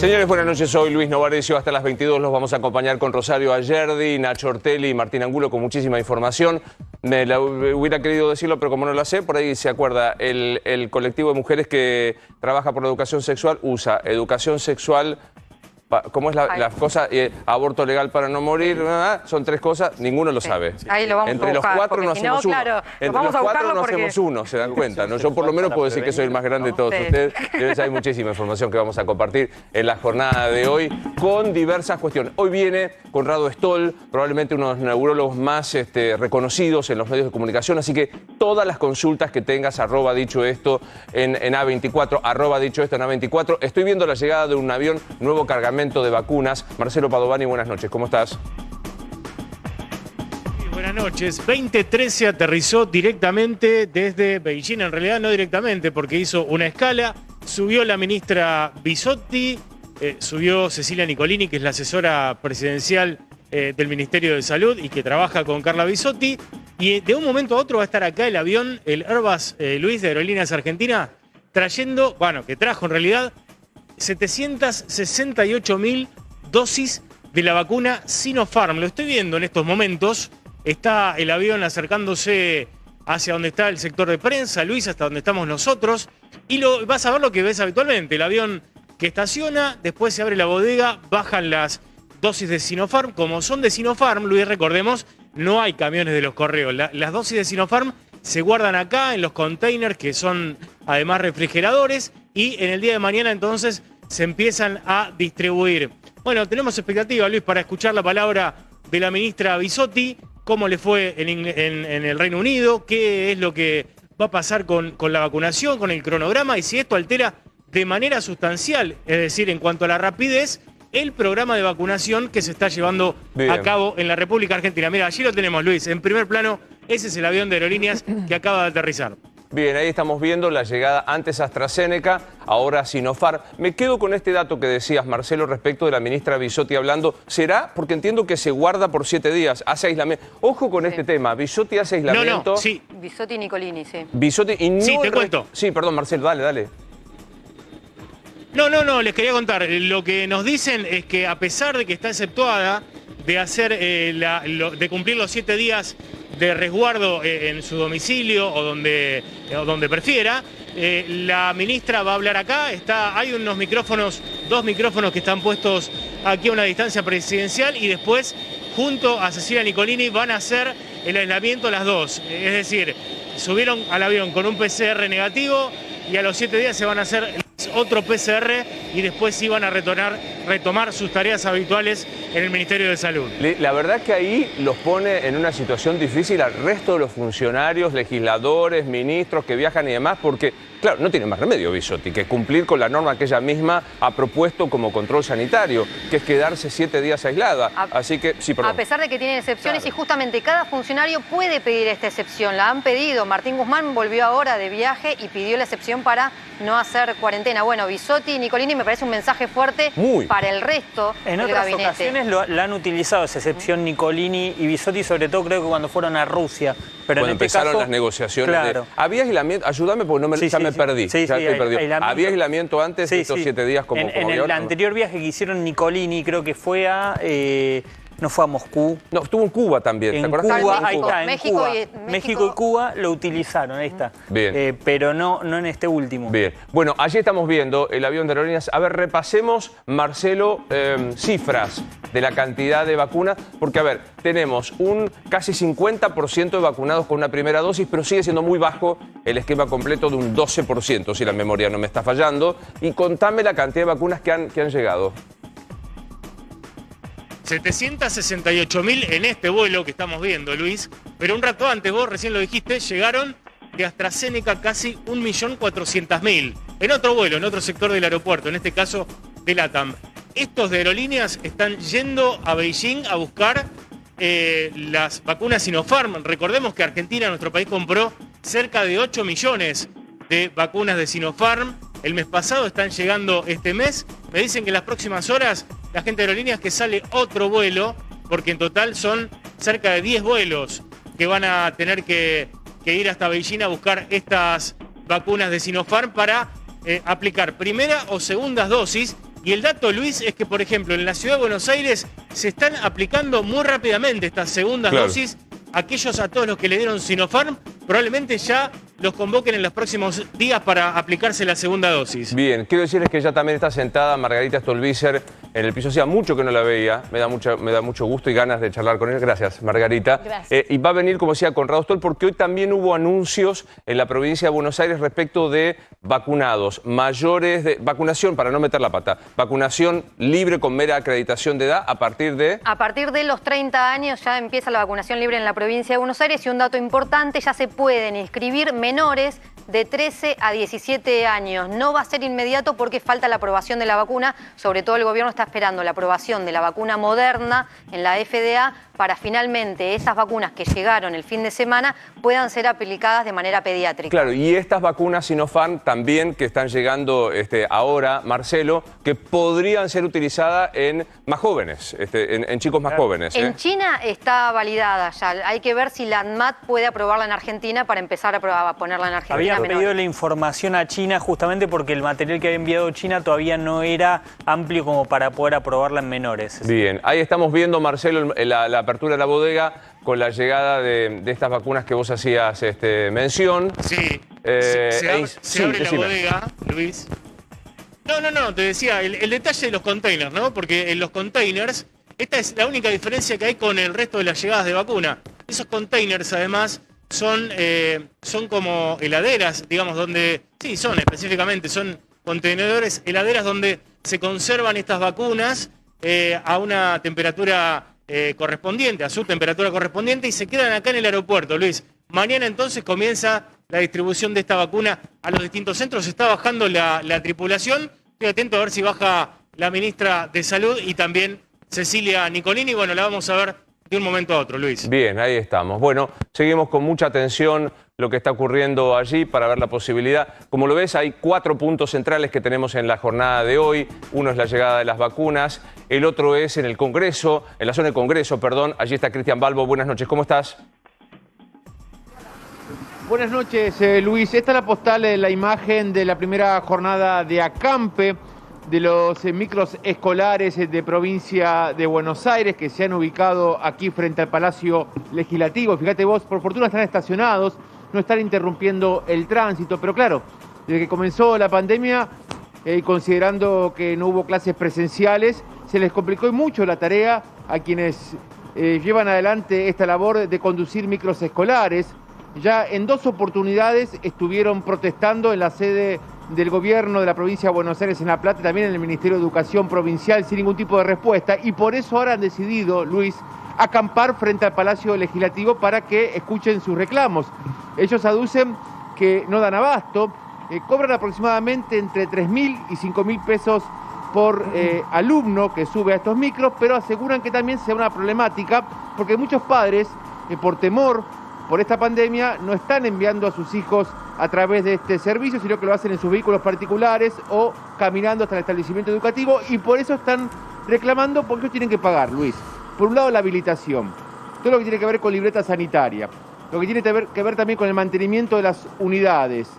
Señores, buenas noches. Soy Luis Novarecio. Hasta las 22 los vamos a acompañar con Rosario Ayerdi, Nacho Ortelli y Martín Angulo con muchísima información. Me la hubiera querido decirlo, pero como no lo sé, por ahí se acuerda. El colectivo de mujeres que trabaja por la educación sexual usa educación sexual. ¿Cómo es la cosa? Aborto legal para no morir, son tres cosas, ninguno lo sabe. Ahí lo vamos Entre a buscar, los cuatro no si no, hacemos uno. claro, Entre los cuatro no hacemos uno, se dan cuenta, ¿no? Yo por lo menos puedo decir que soy el más grande de todos ustedes. Hay muchísima información que vamos a compartir en la jornada de hoy con diversas cuestiones. Hoy viene Conrado Stoll, probablemente uno de los neurólogos más reconocidos en los medios de comunicación, así que todas las consultas que tengas, @dicho esto en A24, @dicho esto en A24. Estoy viendo la llegada de un avión, nuevo cargamento de vacunas. Marcelo Padovani, buenas noches, ¿cómo estás? Buenas noches. 2013 aterrizó directamente desde Beijing, en realidad no directamente porque hizo una escala, subió la ministra Bisotti, subió Cecilia Nicolini, que es la asesora presidencial del Ministerio de Salud y que trabaja con Carla Bisotti, y de un momento a otro va a estar acá el avión, el Airbus Luis de Aerolíneas Argentinas, trayendo, que trajo en realidad 768.000 dosis de la vacuna Sinopharm. Lo estoy viendo en estos momentos. Está el avión acercándose hacia donde está el sector de prensa, Luis, hasta donde estamos nosotros. Y vas a ver lo que ves habitualmente. El avión que estaciona, después se abre la bodega, bajan las dosis de Sinopharm. Como son de Sinopharm, Luis, recordemos, no hay camiones de los correos. Las dosis de Sinopharm se guardan acá en los containers, que son además refrigeradores, y en el día de mañana entonces se empiezan a distribuir. Bueno, tenemos expectativa, Luis, para escuchar la palabra de la ministra Bisotti, cómo le fue en el Reino Unido, qué es lo que va a pasar con la vacunación, con el cronograma, y si esto altera de manera sustancial, es decir, en cuanto a la rapidez, el programa de vacunación que se está llevando a cabo en la República Argentina. Mira, allí lo tenemos, Luis, en primer plano, ese es el avión de Aerolíneas que acaba de aterrizar. Bien, ahí estamos viendo la llegada antes AstraZeneca, ahora Sinopharm. Me quedo con este dato que decías, Marcelo, respecto de la ministra Bisotti hablando. ¿Será? Porque entiendo que se guarda por 7 días, hace aislamiento. Ojo con este tema, Bisotti hace aislamiento. Sí. Bisotti y Nicolini, sí. Bisotti y no... Sí, te cuento. Sí, perdón, Marcelo, dale. No, les quería contar. Lo que nos dicen es que a pesar de que está exceptuada de hacer de cumplir los 7 días de resguardo en su domicilio o donde prefiera, la ministra va a hablar acá. Hay dos micrófonos que están puestos aquí a una distancia presidencial, y después junto a Cecilia Nicolini van a hacer el aislamiento las dos. Es decir, subieron al avión con un PCR negativo y a los 7 días se van a hacer otro PCR y después iban a retomar sus tareas habituales en el Ministerio de Salud. La verdad que ahí los pone en una situación difícil al resto de los funcionarios, legisladores, ministros que viajan y demás, porque, claro, no tiene más remedio Bisotti que cumplir con la norma que ella misma ha propuesto como control sanitario, que es quedarse 7 días aislada. Así que, sí, perdón. A pesar de que tienen excepciones, claro. Y justamente cada funcionario puede pedir esta excepción. La han pedido. Martín Guzmán volvió ahora de viaje y pidió la excepción para no hacer cuarentena. Bueno, Bisotti y Nicolini me parece un mensaje fuerte para el resto del gabinete. En otras ocasiones la han utilizado esa excepción Nicolini y Bisotti, sobre todo creo que cuando fueron a Rusia. Pero cuando en este empezaron caso, las negociaciones. Claro. ¿Había aislamiento? Ayúdame porque me perdí. Sí, ¿Había aislamiento antes de estos 7 días como en el anterior viaje que hicieron Nicolini, creo que fue a... no fue a Moscú. No, estuvo en Cuba también. En ¿te acuerdas? Cuba, México. ahí está, en México Cuba. y México y Cuba lo utilizaron, ahí está. Bien. Pero no en este último. Bien. Bueno, allí estamos viendo el avión de Aerolíneas. A ver, repasemos, Marcelo, cifras de la cantidad de vacunas, porque, a ver, tenemos un casi 50% de vacunados con una primera dosis, pero sigue siendo muy bajo el esquema completo de un 12%, si la memoria no me está fallando. Y contame la cantidad de vacunas que han llegado. 768.000 en este vuelo que estamos viendo, Luis. Pero un rato antes, vos recién lo dijiste, llegaron de AstraZeneca casi 1.400.000. En otro vuelo, en otro sector del aeropuerto, en este caso de LATAM. Estos de Aerolíneas están yendo a Beijing a buscar las vacunas Sinopharm. Recordemos que Argentina, nuestro país, compró cerca de 8 millones de vacunas de Sinopharm. El mes pasado, están llegando este mes. Me dicen que en las próximas horas la gente de Aerolíneas que sale otro vuelo, porque en total son cerca de 10 vuelos que van a tener que ir hasta Beijing a buscar estas vacunas de Sinopharm para aplicar primera o segundas dosis. Y el dato, Luis, es que, por ejemplo, en la ciudad de Buenos Aires se están aplicando muy rápidamente estas segundas dosis. Aquellos a todos los que le dieron Sinopharm, probablemente ya los convoquen en los próximos días para aplicarse la segunda dosis. Bien, quiero decirles que ya también está sentada Margarita Stolbizer en el piso. Hacía mucho que no la veía, me da mucho gusto y ganas de charlar con ella. Gracias, Margarita. Gracias. Y va a venir, como decía, Conrado Stoll, porque hoy también hubo anuncios en la provincia de Buenos Aires respecto de vacunados mayores de vacunación, para no meter la pata, vacunación libre con mera acreditación de edad a partir de... A partir de los 30 años ya empieza la vacunación libre en la provincia de Buenos Aires y un dato importante, ya se pueden inscribir menores de 13 a 17 años. No va a ser inmediato porque falta la aprobación de la vacuna, sobre todo el gobierno está esperando la aprobación de la vacuna Moderna en la FDA para finalmente esas vacunas que llegaron el fin de semana puedan ser aplicadas de manera pediátrica. Claro, y estas vacunas Sinopharm también que están llegando ahora, Marcelo, que podrían ser utilizadas en más jóvenes, en chicos más jóvenes. En China está validada ya, hay que ver si la ANMAT puede aprobarla en Argentina para empezar a ponerla en Argentina. Había pedido la información a China justamente porque el material que había enviado China todavía no era amplio como para poder aprobarla en menores. Bien, ahí estamos viendo, Marcelo, la apertura de la bodega con la llegada de estas vacunas que vos hacías mención. Sí, se abre la bodega, Luis. No, te decía, el detalle de los containers, ¿no? Porque en los containers, esta es la única diferencia que hay con el resto de las llegadas de vacuna. Esos containers, además, son como heladeras, digamos, donde... Sí, son contenedores, heladeras donde se conservan estas vacunas a una temperatura correspondiente, a su temperatura correspondiente, y se quedan acá en el aeropuerto, Luis. Mañana entonces comienza la distribución de esta vacuna a los distintos centros. Está bajando la tripulación. Estoy atento a ver si baja la ministra de Salud y también Cecilia Nicolini. Bueno, la vamos a ver de un momento a otro, Luis. Bien, ahí estamos. Bueno, seguimos con mucha atención lo que está ocurriendo allí para ver la posibilidad. Como lo ves, hay 4 puntos centrales que tenemos en la jornada de hoy. Uno es la llegada de las vacunas, el otro es en el Congreso, en la zona del Congreso, perdón. Allí está Cristian Balbo. Buenas noches, ¿cómo estás? Buenas noches, Luis. Esta es la postal de la imagen de la primera jornada de acampe de los micros escolares de provincia de Buenos Aires que se han ubicado aquí frente al Palacio Legislativo. Fíjate vos, por fortuna están estacionados, no están interrumpiendo el tránsito, pero claro, desde que comenzó la pandemia, considerando que no hubo clases presenciales, se les complicó mucho la tarea a quienes llevan adelante esta labor de conducir micros escolares. Ya en 2 oportunidades estuvieron protestando en la sede del gobierno de la provincia de Buenos Aires en La Plata, también en el Ministerio de Educación Provincial, sin ningún tipo de respuesta, y por eso ahora han decidido, Luis, acampar frente al Palacio Legislativo para que escuchen sus reclamos. Ellos aducen que no dan abasto, cobran aproximadamente entre 3.000 y 5.000 pesos por alumno que sube a estos micros, pero aseguran que también sea una problemática porque muchos padres, por temor por esta pandemia, no están enviando a sus hijos a través de este servicio, sino que lo hacen en sus vehículos particulares o caminando hasta el establecimiento educativo, y por eso están reclamando porque ellos tienen que pagar, Luis. Por un lado, la habilitación, todo lo que tiene que ver con libreta sanitaria, lo que tiene que ver también con el mantenimiento de las unidades.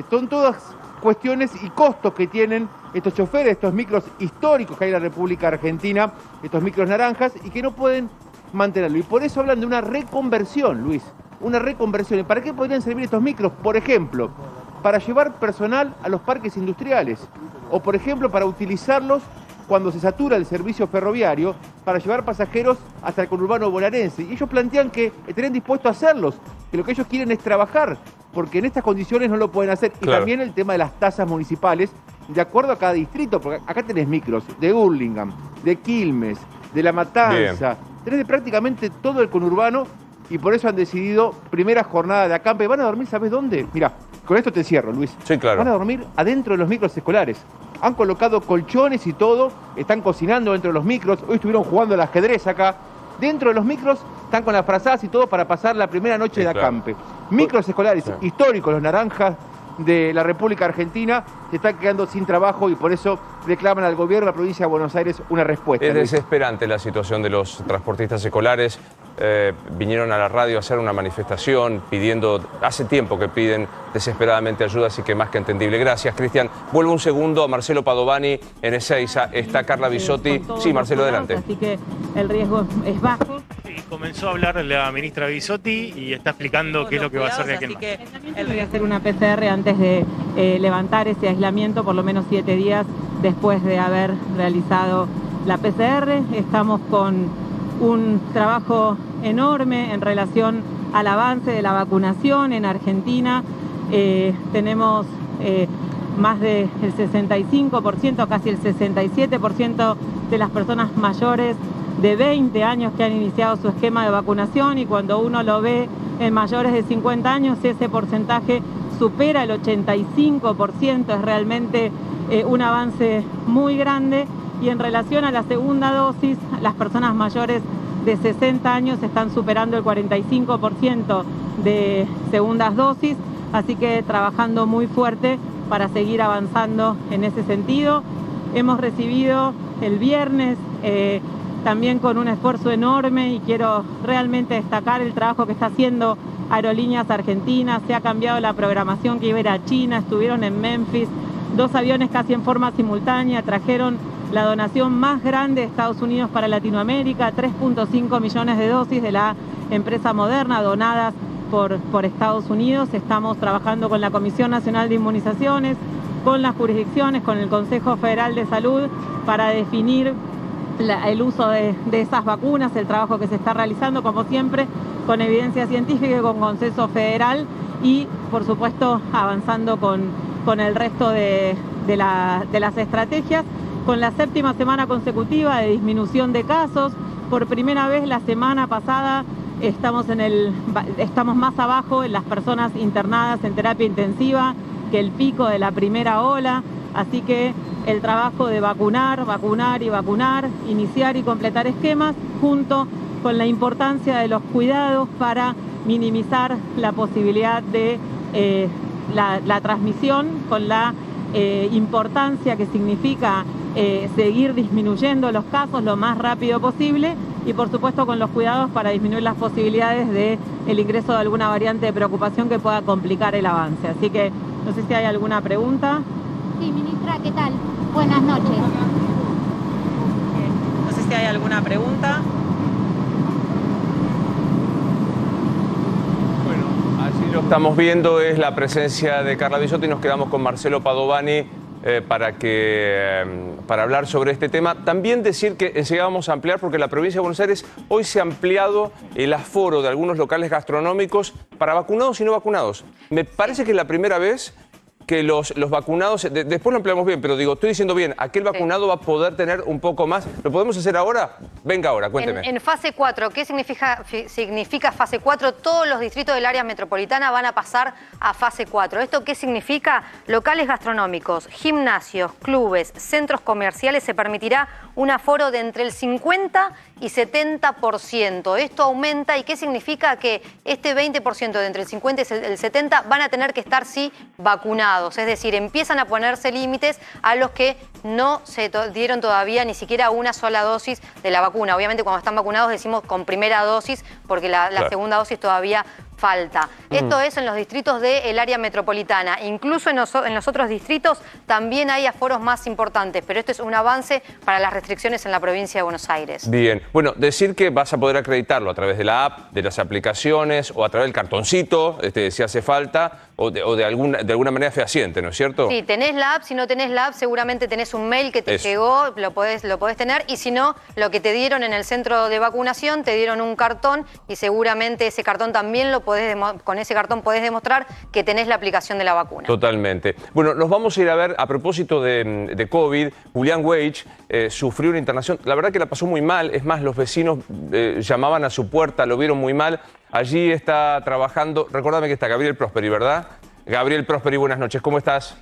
Son todas cuestiones y costos que tienen estos choferes, estos micros históricos que hay en la República Argentina, estos micros naranjas, y que no pueden mantenerlo. Y por eso hablan de una reconversión, Luis. Una reconversión. ¿Y para qué podrían servir estos micros? Por ejemplo, para llevar personal a los parques industriales, o por ejemplo para utilizarlos cuando se satura el servicio ferroviario para llevar pasajeros hasta el conurbano bonaerense. Y ellos plantean que estarían dispuestos a hacerlos, que lo que ellos quieren es trabajar, porque en estas condiciones no lo pueden hacer. Claro. Y también el tema de las tasas municipales, de acuerdo a cada distrito, porque acá tenés micros de Hurlingham, de Quilmes, de La Matanza, bien, tenés de prácticamente todo el conurbano. Y por eso han decidido primera jornada de acampe. ¿Van a dormir, sabes dónde? Mirá, con esto te cierro, Luis. Sí, claro. Van a dormir adentro de los micros escolares. Han colocado colchones y todo, están cocinando dentro de los micros. Hoy estuvieron jugando al ajedrez acá. Dentro de los micros están con las frazadas y todo para pasar la primera noche de acampe. Micros escolares históricos, los naranjas de la República Argentina se están quedando sin trabajo y por eso reclaman al gobierno de la provincia de Buenos Aires una respuesta. Es desesperante la situación de los transportistas escolares. Vinieron a la radio a hacer una manifestación pidiendo, hace tiempo que piden desesperadamente ayuda, así que más que entendible. Gracias, Cristian. Vuelvo un segundo a Marcelo Padovani en Ezeiza. Está Carla Bisotti. Sí, Marcelo, adelante. Así que el riesgo es bajo. Sí, comenzó a hablar la ministra Bisotti y está explicando qué es lo que va a hacer de aquí en más. Él debe hacer una PCR antes de levantar ese aislamiento, por lo menos 7 días después de haber realizado la PCR. Estamos con un trabajo enorme en relación al avance de la vacunación en Argentina. Tenemos más del 65%, casi el 67% de las personas mayores de 20 años que han iniciado su esquema de vacunación, y cuando uno lo ve en mayores de 50 años, ese porcentaje supera el 85%, es realmente un avance muy grande. Y en relación a la segunda dosis, las personas mayores de 60 años están superando el 45% de segundas dosis, así que trabajando muy fuerte para seguir avanzando en ese sentido. Hemos recibido el viernes también con un esfuerzo enorme, y quiero realmente destacar el trabajo que está haciendo Aerolíneas Argentinas. Se ha cambiado la programación que iba a ir a China, estuvieron en Memphis, 2 aviones casi en forma simultánea, trajeron la donación más grande de Estados Unidos para Latinoamérica, 3.5 millones de dosis de la empresa Moderna donadas por Estados Unidos. Estamos trabajando con la Comisión Nacional de Inmunizaciones, con las jurisdicciones, con el Consejo Federal de Salud para definir el uso de esas vacunas, el trabajo que se está realizando, como siempre, con evidencia científica y con consenso federal, y por supuesto avanzando con el resto de las estrategias. Con la 7ª semana consecutiva de disminución de casos, por primera vez la semana pasada estamos más abajo en las personas internadas en terapia intensiva que el pico de la primera ola, así que el trabajo de vacunar, iniciar y completar esquemas, junto con la importancia de los cuidados para minimizar la posibilidad de la transmisión, con la importancia que significa seguir disminuyendo los casos lo más rápido posible, y por supuesto con los cuidados para disminuir las posibilidades de el ingreso de alguna variante de preocupación que pueda complicar el avance. Así que no sé si hay alguna pregunta. Sí, ministra, ¿qué tal? Buenas noches. No sé si hay alguna pregunta. Así lo estamos viendo, es la presencia de Carla Bisotti, y nos quedamos con Marcelo Padovani para hablar sobre este tema. También decir que enseguida vamos a ampliar, porque la provincia de Buenos Aires hoy se ha ampliado el aforo de algunos locales gastronómicos para vacunados y no vacunados. Me parece que es la primera vez que los vacunados, después lo ampliamos bien, pero digo, estoy diciendo bien, aquel vacunado va a poder tener un poco más. ¿Lo podemos hacer ahora? Venga ahora, cuénteme. En fase 4, ¿qué significa fase 4? Todos los distritos del área metropolitana van a pasar a fase 4. ¿Esto qué significa? Locales gastronómicos, gimnasios, clubes, centros comerciales, se permitirá un aforo de entre el 50 y 70%. Esto aumenta, ¿y qué significa? Que este 20% de entre el 50 y el 70 van a tener que estar, sí, vacunados. Es decir, empiezan a ponerse límites a los que no se dieron todavía ni siquiera una sola dosis de la vacuna. Obviamente cuando están vacunados decimos con primera dosis, porque la segunda dosis todavía falta. Esto es en los distritos del área metropolitana. Incluso en los otros distritos también hay aforos más importantes, pero esto es un avance para las restricciones en la provincia de Buenos Aires. Bien. Bueno, decir que vas a poder acreditarlo a través de la app, de las aplicaciones o a través del cartoncito, si hace falta, o de alguna manera fehaciente, ¿no es cierto? Sí, tenés la app. Si no tenés la app, seguramente tenés un mail que te llegó, lo podés tener, y si no, lo que te dieron en el centro de vacunación, te dieron un cartón, y seguramente ese cartón también con ese cartón podés demostrar que tenés la aplicación de la vacuna. Totalmente. Bueno, nos vamos a ir a ver, a propósito de COVID, Julián Weich sufrió una internación, la verdad que la pasó muy mal, es más, los vecinos llamaban a su puerta, lo vieron muy mal. Allí está trabajando, recuérdame que está Gabriel Prosperi, ¿verdad? Gabriel Prosperi, buenas noches, ¿cómo estás?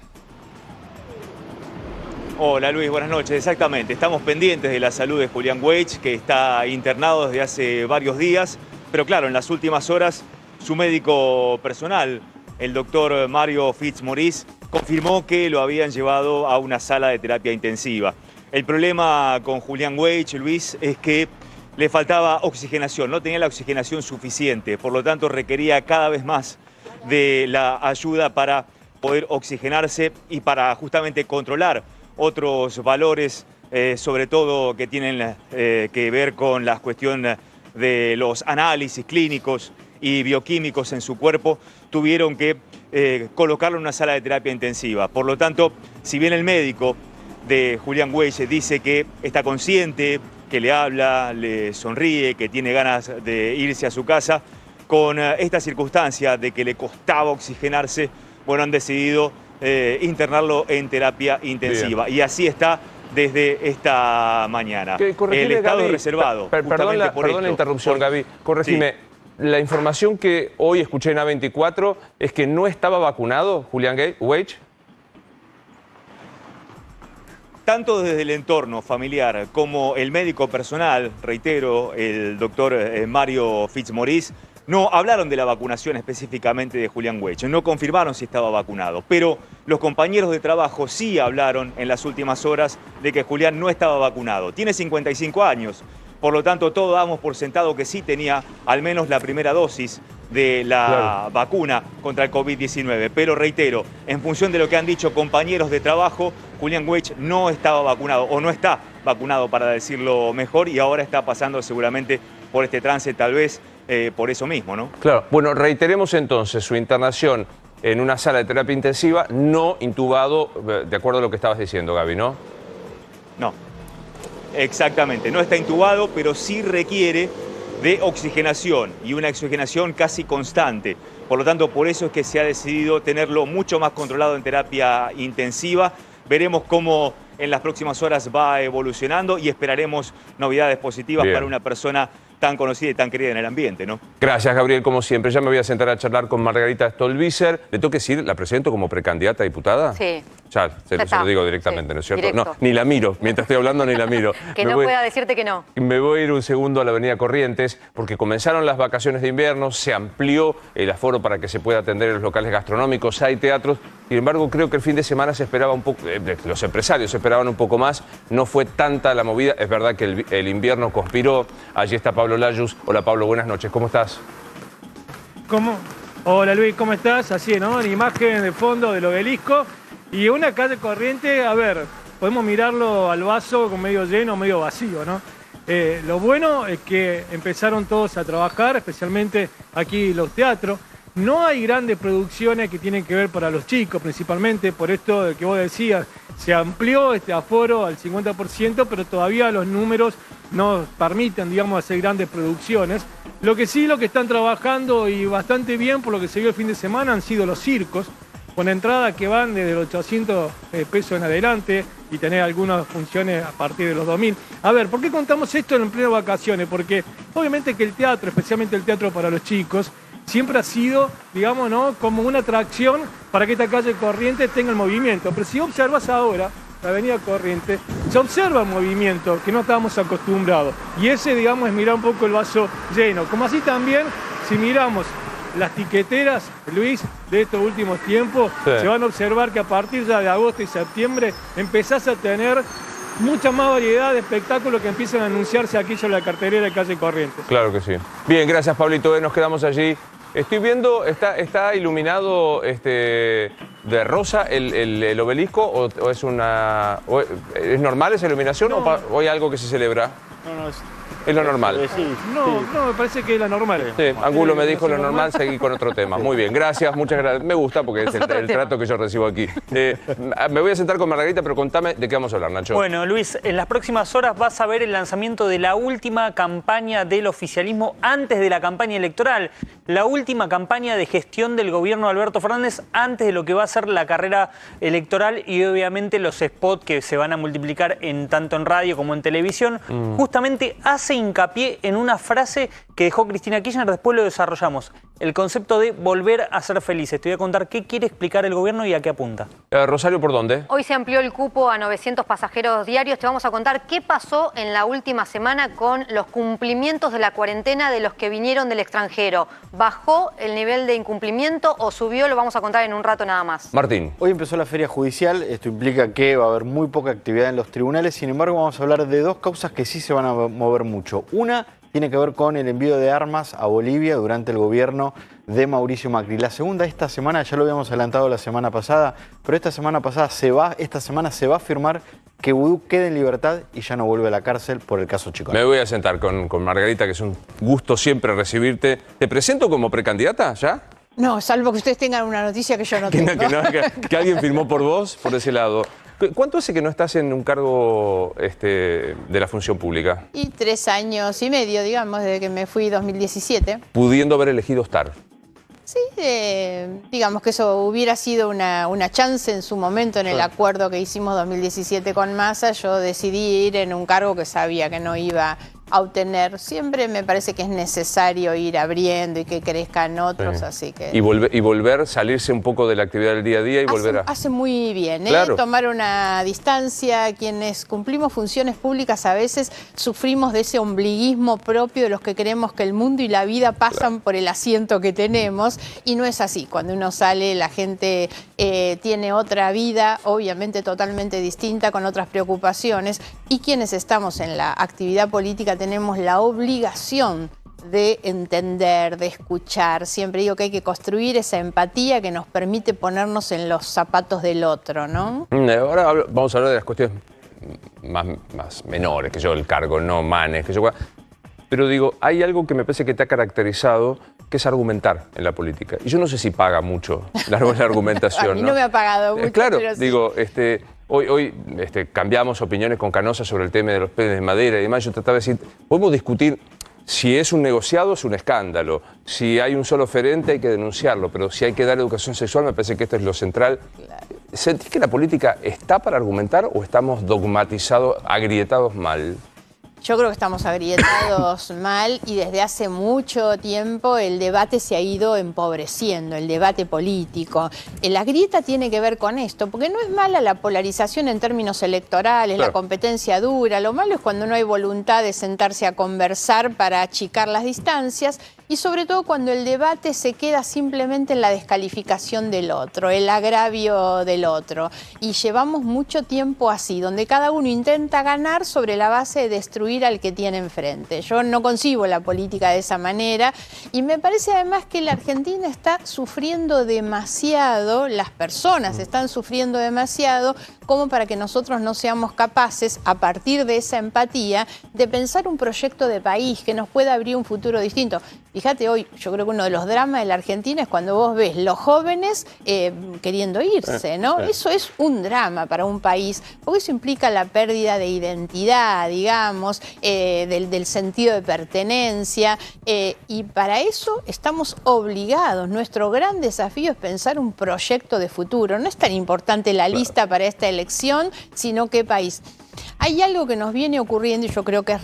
Hola Luis, buenas noches. Exactamente, estamos pendientes de la salud de Julián Weich, que está internado desde hace varios días, pero claro, en las últimas horas su médico personal, el doctor Mario Fitzmaurice confirmó que lo habían llevado a una sala de terapia intensiva. El problema con Julián Weich, Luis, es que le faltaba oxigenación, no tenía la oxigenación suficiente, por lo tanto requería cada vez más de la ayuda para poder oxigenarse y para justamente controlar otros valores, sobre todo que tienen que ver con la cuestión de los análisis clínicos y bioquímicos en su cuerpo. Tuvieron que colocarlo en una sala de terapia intensiva. Por lo tanto, si bien el médico de Julián Weich dice que está consciente, que le habla, le sonríe, que tiene ganas de irse a su casa, con esta circunstancia de que le costaba oxigenarse, bueno, han decidido internarlo en terapia intensiva. Bien. Y así está desde esta mañana. El estado Gaby, reservado. Perdón la interrupción, Gaby. Corregime. Sí. La información que hoy escuché en A24 es que no estaba vacunado Julián Weich. Tanto desde el entorno familiar como el médico personal, reitero, el doctor Mario Fitzmaurice, no hablaron de la vacunación específicamente de Julián Weich, no confirmaron si estaba vacunado, pero los compañeros de trabajo sí hablaron en las últimas horas de que Julián no estaba vacunado. Tiene 55 años, por lo tanto todos damos por sentado que sí tenía al menos la primera dosis de la vacuna contra el COVID-19. Pero reitero, en función de lo que han dicho compañeros de trabajo, Julián Weich no estaba vacunado, o no está vacunado para decirlo mejor, y ahora está pasando seguramente por este trance, tal vez por eso mismo, ¿no? Claro. Bueno, reiteremos entonces su internación en una sala de terapia intensiva, no intubado, de acuerdo a lo que estabas diciendo, Gaby, ¿no? No, exactamente. No está intubado, pero sí requiere de oxigenación, y una oxigenación casi constante. Por lo tanto, por eso es que se ha decidido tenerlo mucho más controlado en terapia intensiva. Veremos cómo en las próximas horas va evolucionando y esperaremos novedades positivas para una persona tan conocida y tan querida en el ambiente, ¿no? Gracias, Gabriel, como siempre. Ya me voy a sentar a charlar con Margarita Stolbizer. ¿Le tengo que decir, la presento como precandidata a diputada? Sí. Ya, se lo digo directamente, sí, ¿no es cierto? Directo. No, ni la miro. Mientras estoy hablando, ni la miro. Que no pueda decirte que no. Me voy a ir un segundo a la avenida Corrientes, porque comenzaron las vacaciones de invierno, se amplió el aforo para que se pueda atender en los locales gastronómicos, hay teatros. Sin embargo, creo que el fin de semana se esperaba un poco, los empresarios esperaban un poco más, no fue tanta la movida. Es verdad que el invierno conspiró. Allí está Pablo Layuz. Hola, Pablo, buenas noches. ¿Cómo estás? ¿Cómo? Hola, Luis, ¿cómo estás? Así, ¿no? En imagen de fondo del obelisco. Y una calle Corriente, a ver, podemos mirarlo al vaso con medio lleno, medio vacío, ¿no? Lo bueno es que empezaron todos a trabajar, especialmente aquí los teatros. No hay grandes producciones que tienen que ver para los chicos, principalmente por esto de que vos decías, se amplió este aforo al 50%, pero todavía los números no permiten, digamos, hacer grandes producciones. Lo que están trabajando y bastante bien, por lo que se vio el fin de semana, han sido los circos, con entradas que van desde los 800 pesos en adelante y tener algunas funciones a partir de los 2000. A ver, ¿por qué contamos esto en pleno vacaciones? Porque obviamente que el teatro, especialmente el teatro para los chicos, siempre ha sido, digamos, ¿no?, como una atracción para que esta calle Corrientes tenga el movimiento. Pero si observas ahora la avenida Corrientes, se observa un movimiento que no estábamos acostumbrados. Y ese, digamos, es mirar un poco el vaso lleno. Como así también, si miramos las tiqueteras, Luis, de estos últimos tiempos, se van a observar que a partir ya de agosto y septiembre empezás a tener mucha más variedad de espectáculos que empiezan a anunciarse aquí sobre la cartelera de calle Corrientes. Claro que sí. Bien, gracias, Pablito. Nos quedamos allí. Estoy viendo, ¿está iluminado de rosa el obelisco o es una... ¿Es normal esa iluminación o hay algo que se celebra? No, es lo normal. No, me parece que es la normal. Sí, Angulo me dijo lo normal, seguí con otro tema. Muy bien, gracias, muchas gracias. Me gusta porque es el trato que yo recibo aquí. Me voy a sentar con Margarita, pero contame de qué vamos a hablar, Nacho. Bueno, Luis, en las próximas horas vas a ver el lanzamiento de la última campaña del oficialismo antes de la campaña electoral. La última campaña de gestión del gobierno de Alberto Fernández antes de lo que va a ser la carrera electoral y obviamente los spots que se van a multiplicar tanto en radio como en televisión. Justamente hace hace hincapié en una frase que dejó Cristina Kirchner, después lo desarrollamos. El concepto de volver a ser felices. Te voy a contar qué quiere explicar el gobierno y a qué apunta. Rosario, ¿por dónde? Hoy se amplió el cupo a 900 pasajeros diarios. Te vamos a contar qué pasó en la última semana con los cumplimientos de la cuarentena de los que vinieron del extranjero. ¿Bajó el nivel de incumplimiento o subió? Lo vamos a contar en un rato nada más. Martín. Hoy empezó la feria judicial. Esto implica que va a haber muy poca actividad en los tribunales. Sin embargo, vamos a hablar de dos causas que sí se van a mover mucho. Una tiene que ver con el envío de armas a Bolivia durante el gobierno de Mauricio Macri. La segunda, esta semana, ya lo habíamos adelantado la semana pasada, pero esta semana se va a firmar que Vudú quede en libertad y ya no vuelve a la cárcel por el caso Chicone. Me voy a sentar con Margarita, que es un gusto siempre recibirte. ¿Te presento como precandidata ya? No, salvo que ustedes tengan una noticia que yo no tengo. Que alguien firmó por vos, por ese lado. ¿Cuánto hace que no estás en un cargo de la función pública? Y 3 años y medio, digamos, desde que me fui 2017. Pudiendo haber elegido estar. Sí, digamos que eso hubiera sido una chance en su momento en el acuerdo que hicimos 2017 con Massa. Yo decidí ir en un cargo que sabía que no iba a obtener. Siempre me parece que es necesario ir abriendo y que crezcan otros, así que... Y volver, salirse un poco de la actividad del día a día y volver a... Hace muy bien, Claro. Tomar una distancia. Quienes cumplimos funciones públicas a veces sufrimos de ese ombliguismo propio de los que creemos que el mundo y la vida pasan por el asiento que tenemos, y no es así. Cuando uno sale, la gente tiene otra vida, obviamente totalmente distinta, con otras preocupaciones, y quienes estamos en la actividad política tenemos la obligación de entender, de escuchar. Siempre digo que hay que construir esa empatía que nos permite ponernos en los zapatos del otro, ¿no? Ahora vamos a hablar de las cuestiones más menores, que yo, el cargo, no manes, que yo... Pero digo, hay algo que me parece que te ha caracterizado, que es argumentar en la política. Y yo no sé si paga mucho la argumentación. A mí no me ha pagado mucho, claro, pero sí. Digo, hoy cambiamos opiniones con Canosa sobre el tema de los penes de madera y demás. Yo trataba de decir, podemos discutir si es un negociado, es un escándalo. Si hay un solo oferente, hay que denunciarlo. Pero si hay que dar educación sexual, me parece que esto es lo central. Claro. ¿Sentís que la política está para argumentar o estamos dogmatizados, agrietados mal? Yo creo que estamos agrietados mal, y desde hace mucho tiempo el debate se ha ido empobreciendo, el debate político. La grieta tiene que ver con esto, porque no es mala la polarización en términos electorales, claro, la competencia dura. Lo malo es cuando no hay voluntad de sentarse a conversar para achicar las distancias, y sobre todo cuando el debate se queda simplemente en la descalificación del otro, el agravio del otro. Y llevamos mucho tiempo así, donde cada uno intenta ganar sobre la base de destruir al que tiene enfrente. Yo no concibo la política de esa manera, y me parece además que la Argentina está sufriendo demasiado, las personas están sufriendo demasiado, como para que nosotros no seamos capaces, a partir de esa empatía, de pensar un proyecto de país que nos pueda abrir un futuro distinto. Fíjate, hoy yo creo que uno de los dramas de la Argentina es cuando vos ves los jóvenes queriendo irse, ¿no? Eso es un drama para un país, porque eso implica la pérdida de identidad, digamos, del sentido de pertenencia, y para eso estamos obligados. Nuestro gran desafío es pensar un proyecto de futuro. No es tan importante la lista para esta elección, sino qué país. Hay algo que nos viene ocurriendo, y yo creo que es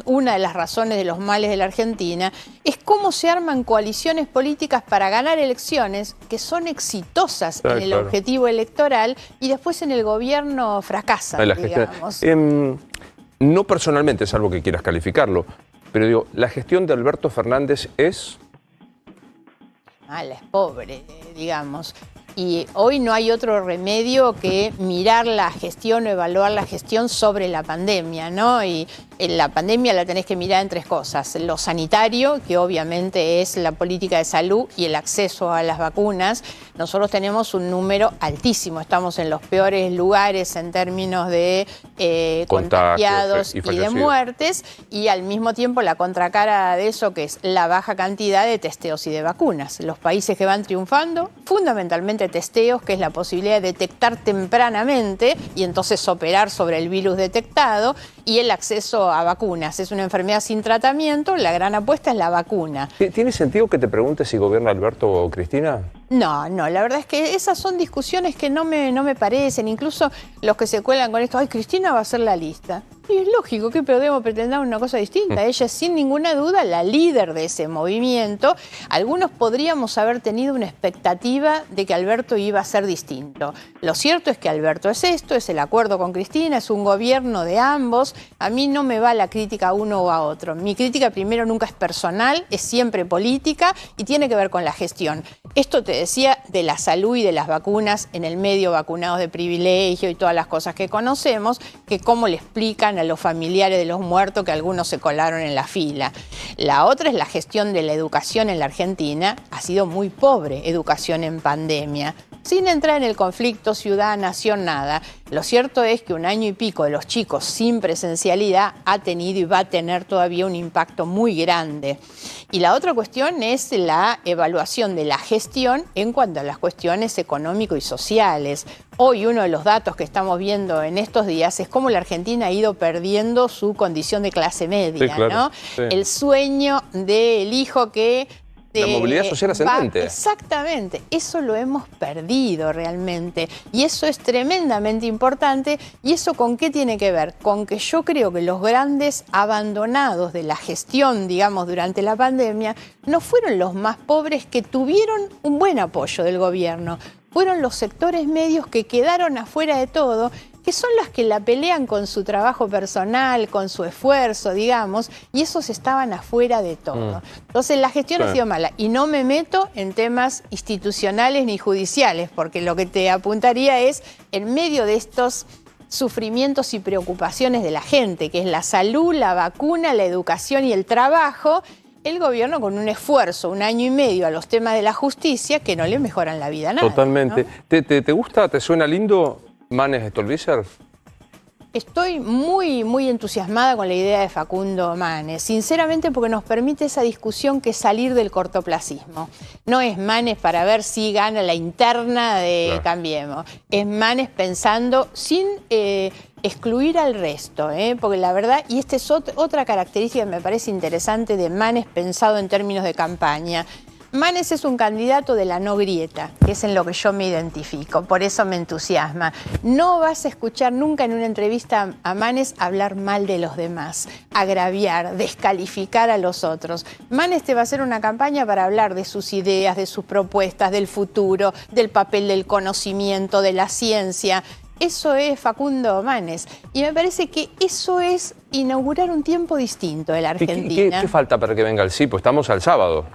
una de las razones de los males de la Argentina, es cómo se arman coaliciones políticas para ganar elecciones que son exitosas en el objetivo electoral, y después en el gobierno fracasan, digamos. No personalmente, salvo que quieras calificarlo, pero digo, la gestión de Alberto Fernández es... Mala, es pobre, digamos. Y hoy no hay otro remedio que mirar la gestión o evaluar la gestión sobre la pandemia, ¿no? Y la pandemia la tenés que mirar en 3 cosas. Lo sanitario, que obviamente es la política de salud y el acceso a las vacunas. Nosotros tenemos un número altísimo, estamos en los peores lugares en términos de contagiados y de muertes, y al mismo tiempo la contracara de eso, que es la baja cantidad de testeos y de vacunas. Los países que van triunfando, fundamentalmente testeos, que es la posibilidad de detectar tempranamente y entonces operar sobre el virus detectado, y el acceso a vacunas. Es una enfermedad sin tratamiento, la gran apuesta es la vacuna. ¿Tiene sentido que te preguntes si gobierna Alberto o Cristina? No, la verdad es que esas son discusiones que no me parecen. Incluso los que se cuelan con esto, ay, Cristina va a hacer la lista. Y es lógico que podemos pretender una cosa distinta. Ella es sin ninguna duda la líder de ese movimiento. Algunos podríamos haber tenido una expectativa de que Alberto iba a ser distinto. Lo cierto es que Alberto es esto, es el acuerdo con Cristina, es un gobierno de ambos. A mí no me va la crítica a uno o a otro. Mi crítica primero nunca es personal, es siempre política y tiene que ver con la gestión. Esto te decía de la salud y de las vacunas en el medio, vacunados de privilegio y todas las cosas que conocemos, que cómo le explican a los familiares de los muertos que algunos se colaron en la fila. La otra es la gestión de la educación en la Argentina. Ha sido muy pobre educación en pandemia, sin entrar en el conflicto ciudad-nación, nada. Lo cierto es que 1 año y pico de los chicos sin presencialidad ha tenido y va a tener todavía un impacto muy grande. Y la otra cuestión es la evaluación de la gestión en cuanto a las cuestiones económico y sociales. Hoy uno de los datos que estamos viendo en estos días es cómo la Argentina ha ido perdiendo su condición de clase media, sí, claro, ¿no? Sí. El sueño del hijo que... La movilidad social ascendente. Exactamente, eso lo hemos perdido realmente y eso es tremendamente importante. ¿Y eso con qué tiene que ver? Con que yo creo que los grandes abandonados de la gestión, digamos, durante la pandemia, no fueron los más pobres que tuvieron un buen apoyo del gobierno. Fueron los sectores medios que quedaron afuera de todo, que son las que la pelean con su trabajo personal, con su esfuerzo, digamos, y esos estaban afuera de todo. Entonces la gestión ha sido mala y no me meto en temas institucionales ni judiciales, porque lo que te apuntaría es, en medio de estos sufrimientos y preocupaciones de la gente, que es la salud, la vacuna, la educación y el trabajo, el gobierno con un esfuerzo, 1 año y medio a los temas de la justicia que no le mejoran la vida a nadie. Totalmente. ¿No? ¿Te gusta, te suena lindo Manes Stolbizer? Estoy muy entusiasmada con la idea de Facundo Manes, sinceramente porque nos permite esa discusión que es salir del cortoplacismo. No es Manes para ver si gana la interna de Cambiemos, es Manes pensando sin excluir al resto, porque la verdad, y esta es otra característica que me parece interesante de Manes pensado en términos de campaña. Manes es un candidato de la no grieta, que es en lo que yo me identifico, por eso me entusiasma. No vas a escuchar nunca en una entrevista a Manes hablar mal de los demás, agraviar, descalificar a los otros. Manes te va a hacer una campaña para hablar de sus ideas, de sus propuestas, del futuro, del papel del conocimiento, de la ciencia. Eso es Facundo Manes. Y me parece que eso es inaugurar un tiempo distinto de la Argentina. ¿Qué falta para que venga el sí? Pues estamos al sábado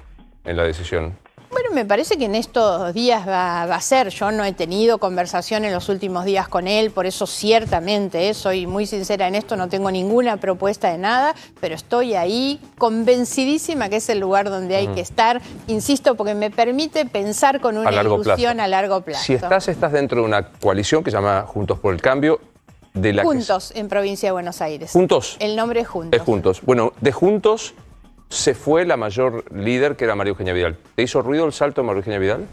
en la decisión. Bueno, me parece que en estos días va a ser. Yo no he tenido conversación en los últimos días con él, por eso ciertamente, soy muy sincera en esto, no tengo ninguna propuesta de nada, pero estoy ahí convencidísima que es el lugar donde hay que estar, insisto, porque me permite pensar con una ilusión a largo plazo. Si estás dentro de una coalición que se llama Juntos por el Cambio, de la Juntos, en Provincia de Buenos Aires. ¿Juntos? El nombre es Juntos. Es Juntos. Bueno, de Juntos se fue la mayor líder, que era María Eugenia Vidal. ¿Te hizo ruido el salto de María Eugenia Vidal?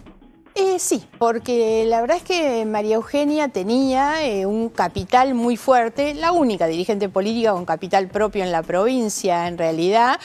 Sí, porque la verdad es que María Eugenia tenía un capital muy fuerte, la única dirigente política con capital propio en la provincia, en realidad,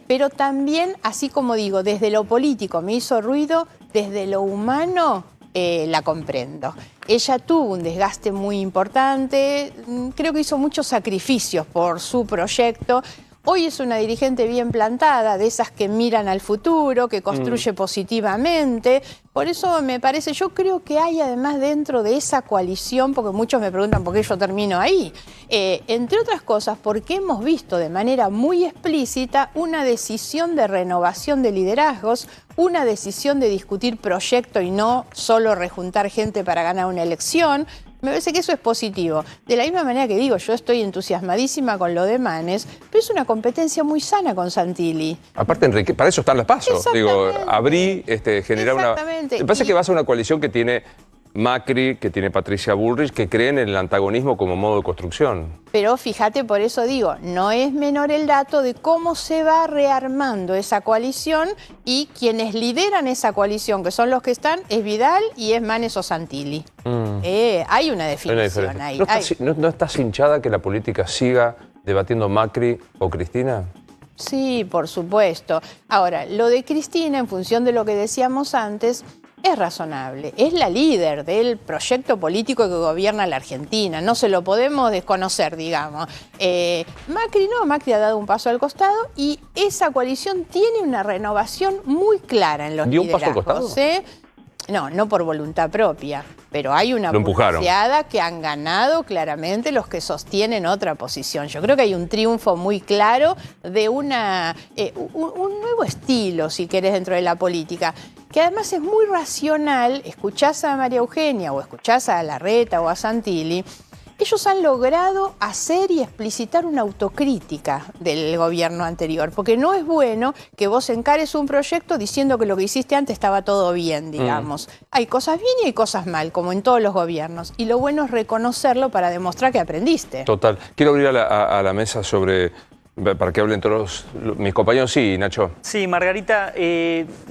pero también, así como digo, desde lo político me hizo ruido, desde lo humano la comprendo. Ella tuvo un desgaste muy importante, creo que hizo muchos sacrificios por su proyecto. Hoy es una dirigente bien plantada, de esas que miran al futuro, que construye positivamente. Por eso me parece, yo creo que hay además dentro de esa coalición, porque muchos me preguntan por qué yo termino ahí, entre otras cosas porque hemos visto de manera muy explícita una decisión de renovación de liderazgos, una decisión de discutir proyecto y no solo rejuntar gente para ganar una elección. Me parece que eso es positivo. De la misma manera que digo, yo estoy entusiasmadísima con lo de Manes, pero es una competencia muy sana con Santilli. Aparte, Enrique, para eso están las PASO. Digo, abrí, generar una... Me parece que vas a una coalición que tiene Macri, que tiene Patricia Bullrich, que creen en el antagonismo como modo de construcción. Pero fíjate, por eso digo, no es menor el dato de cómo se va rearmando esa coalición y quienes lideran esa coalición, que son los que están, es Vidal y es Manes o Santilli. Hay una definición ahí. ¿No estás hinchada que la política siga debatiendo Macri o Cristina? Sí, por supuesto. Ahora, lo de Cristina, en función de lo que decíamos antes, es razonable, es la líder del proyecto político que gobierna la Argentina, no se lo podemos desconocer, digamos. Macri ha dado un paso al costado y esa coalición tiene una renovación muy clara en los liderazgos. ¿Dio un paso al costado? No por voluntad propia, pero hay una pulseada que han ganado claramente los que sostienen otra posición. Yo creo que hay un triunfo muy claro de un nuevo estilo, si querés, dentro de la política, que además es muy racional. Escuchás a María Eugenia o escuchás a Larreta o a Santilli. Ellos han logrado hacer y explicitar una autocrítica del gobierno anterior, porque no es bueno que vos encares un proyecto diciendo que lo que hiciste antes estaba todo bien, digamos. Hay cosas bien y hay cosas mal, como en todos los gobiernos, y lo bueno es reconocerlo para demostrar que aprendiste. Total. Quiero abrir a la mesa para que hablen todos mis compañeros. Sí, Nacho. Sí, Margarita,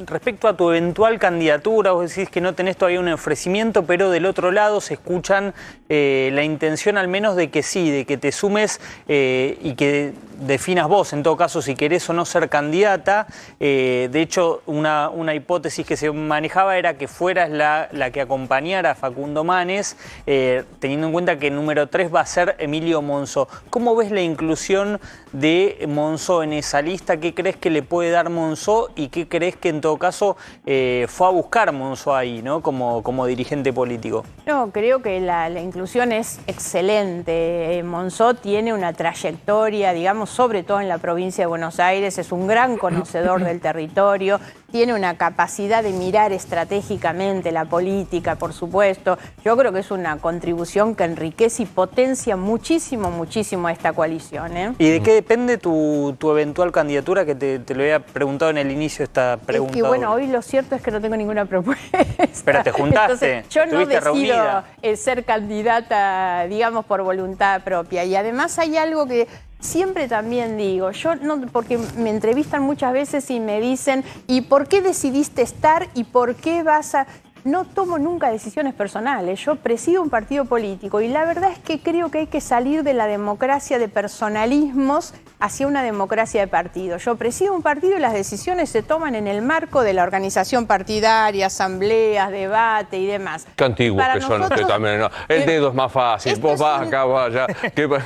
respecto a tu eventual candidatura, vos decís que no tenés todavía un ofrecimiento, pero del otro lado se escuchan la intención al menos de que sí, de que te sumes y que definas vos, en todo caso, si querés o no ser candidata. De hecho, una hipótesis que se manejaba era que fueras la que acompañara a Facundo Manes, teniendo en cuenta que el número 3 va a ser Emilio Monzó. ¿Cómo ves la inclusión de Monzó en esa lista? ¿Qué crees que le puede dar Monzó y qué crees que en todo caso fue a buscar Monzó ahí, ¿no? como dirigente político? No, creo que la inclusión es excelente. Monzó tiene una trayectoria, digamos, sobre todo en la provincia de Buenos Aires, es un gran conocedor del territorio, tiene una capacidad de mirar estratégicamente la política, por supuesto. Yo creo que es una contribución que enriquece y potencia muchísimo, muchísimo a esta coalición, ¿eh? ¿Y de qué depende tu eventual candidatura? Que te lo había preguntado en el inicio de esta pregunta. Es que bueno, hoy lo cierto es que no tengo ninguna propuesta. Pero te juntaste. Entonces, yo no decido ser candidata, digamos, por voluntad propia. Y además hay algo que siempre también digo, yo no, porque me entrevistan muchas veces y me dicen, ¿y por qué decidiste estar y por qué vas a...? No tomo nunca decisiones personales, yo presido un partido político y la verdad es que creo que hay que salir de la democracia de personalismos hacia una democracia de partido. Yo presido un partido y las decisiones se toman en el marco de la organización partidaria, asambleas, debate y demás. Qué antiguos que son ustedes también, ¿no? El dedo es más fácil, vos vas acá, vas allá.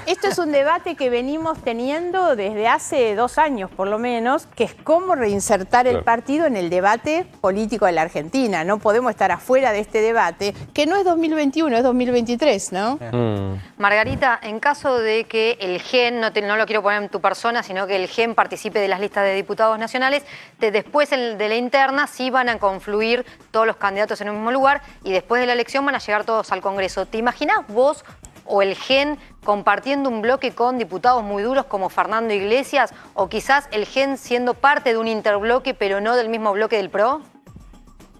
Esto es un debate que venimos teniendo desde hace 2 años, por lo menos, que es cómo reinsertar el partido en el debate político de la Argentina. No podemos estar afuera de este debate, que no es 2021, es 2023, ¿no? Margarita, en caso de que el GEN, no lo quiero poner en tu persona, sino que el GEN participe de las listas de diputados nacionales, después de la interna sí van a confluir todos los candidatos en un mismo lugar y después de la elección van a llegar todos al Congreso. ¿Te imaginás vos o el GEN compartiendo un bloque con diputados muy duros como Fernando Iglesias, o quizás el GEN siendo parte de un interbloque pero no del mismo bloque del PRO?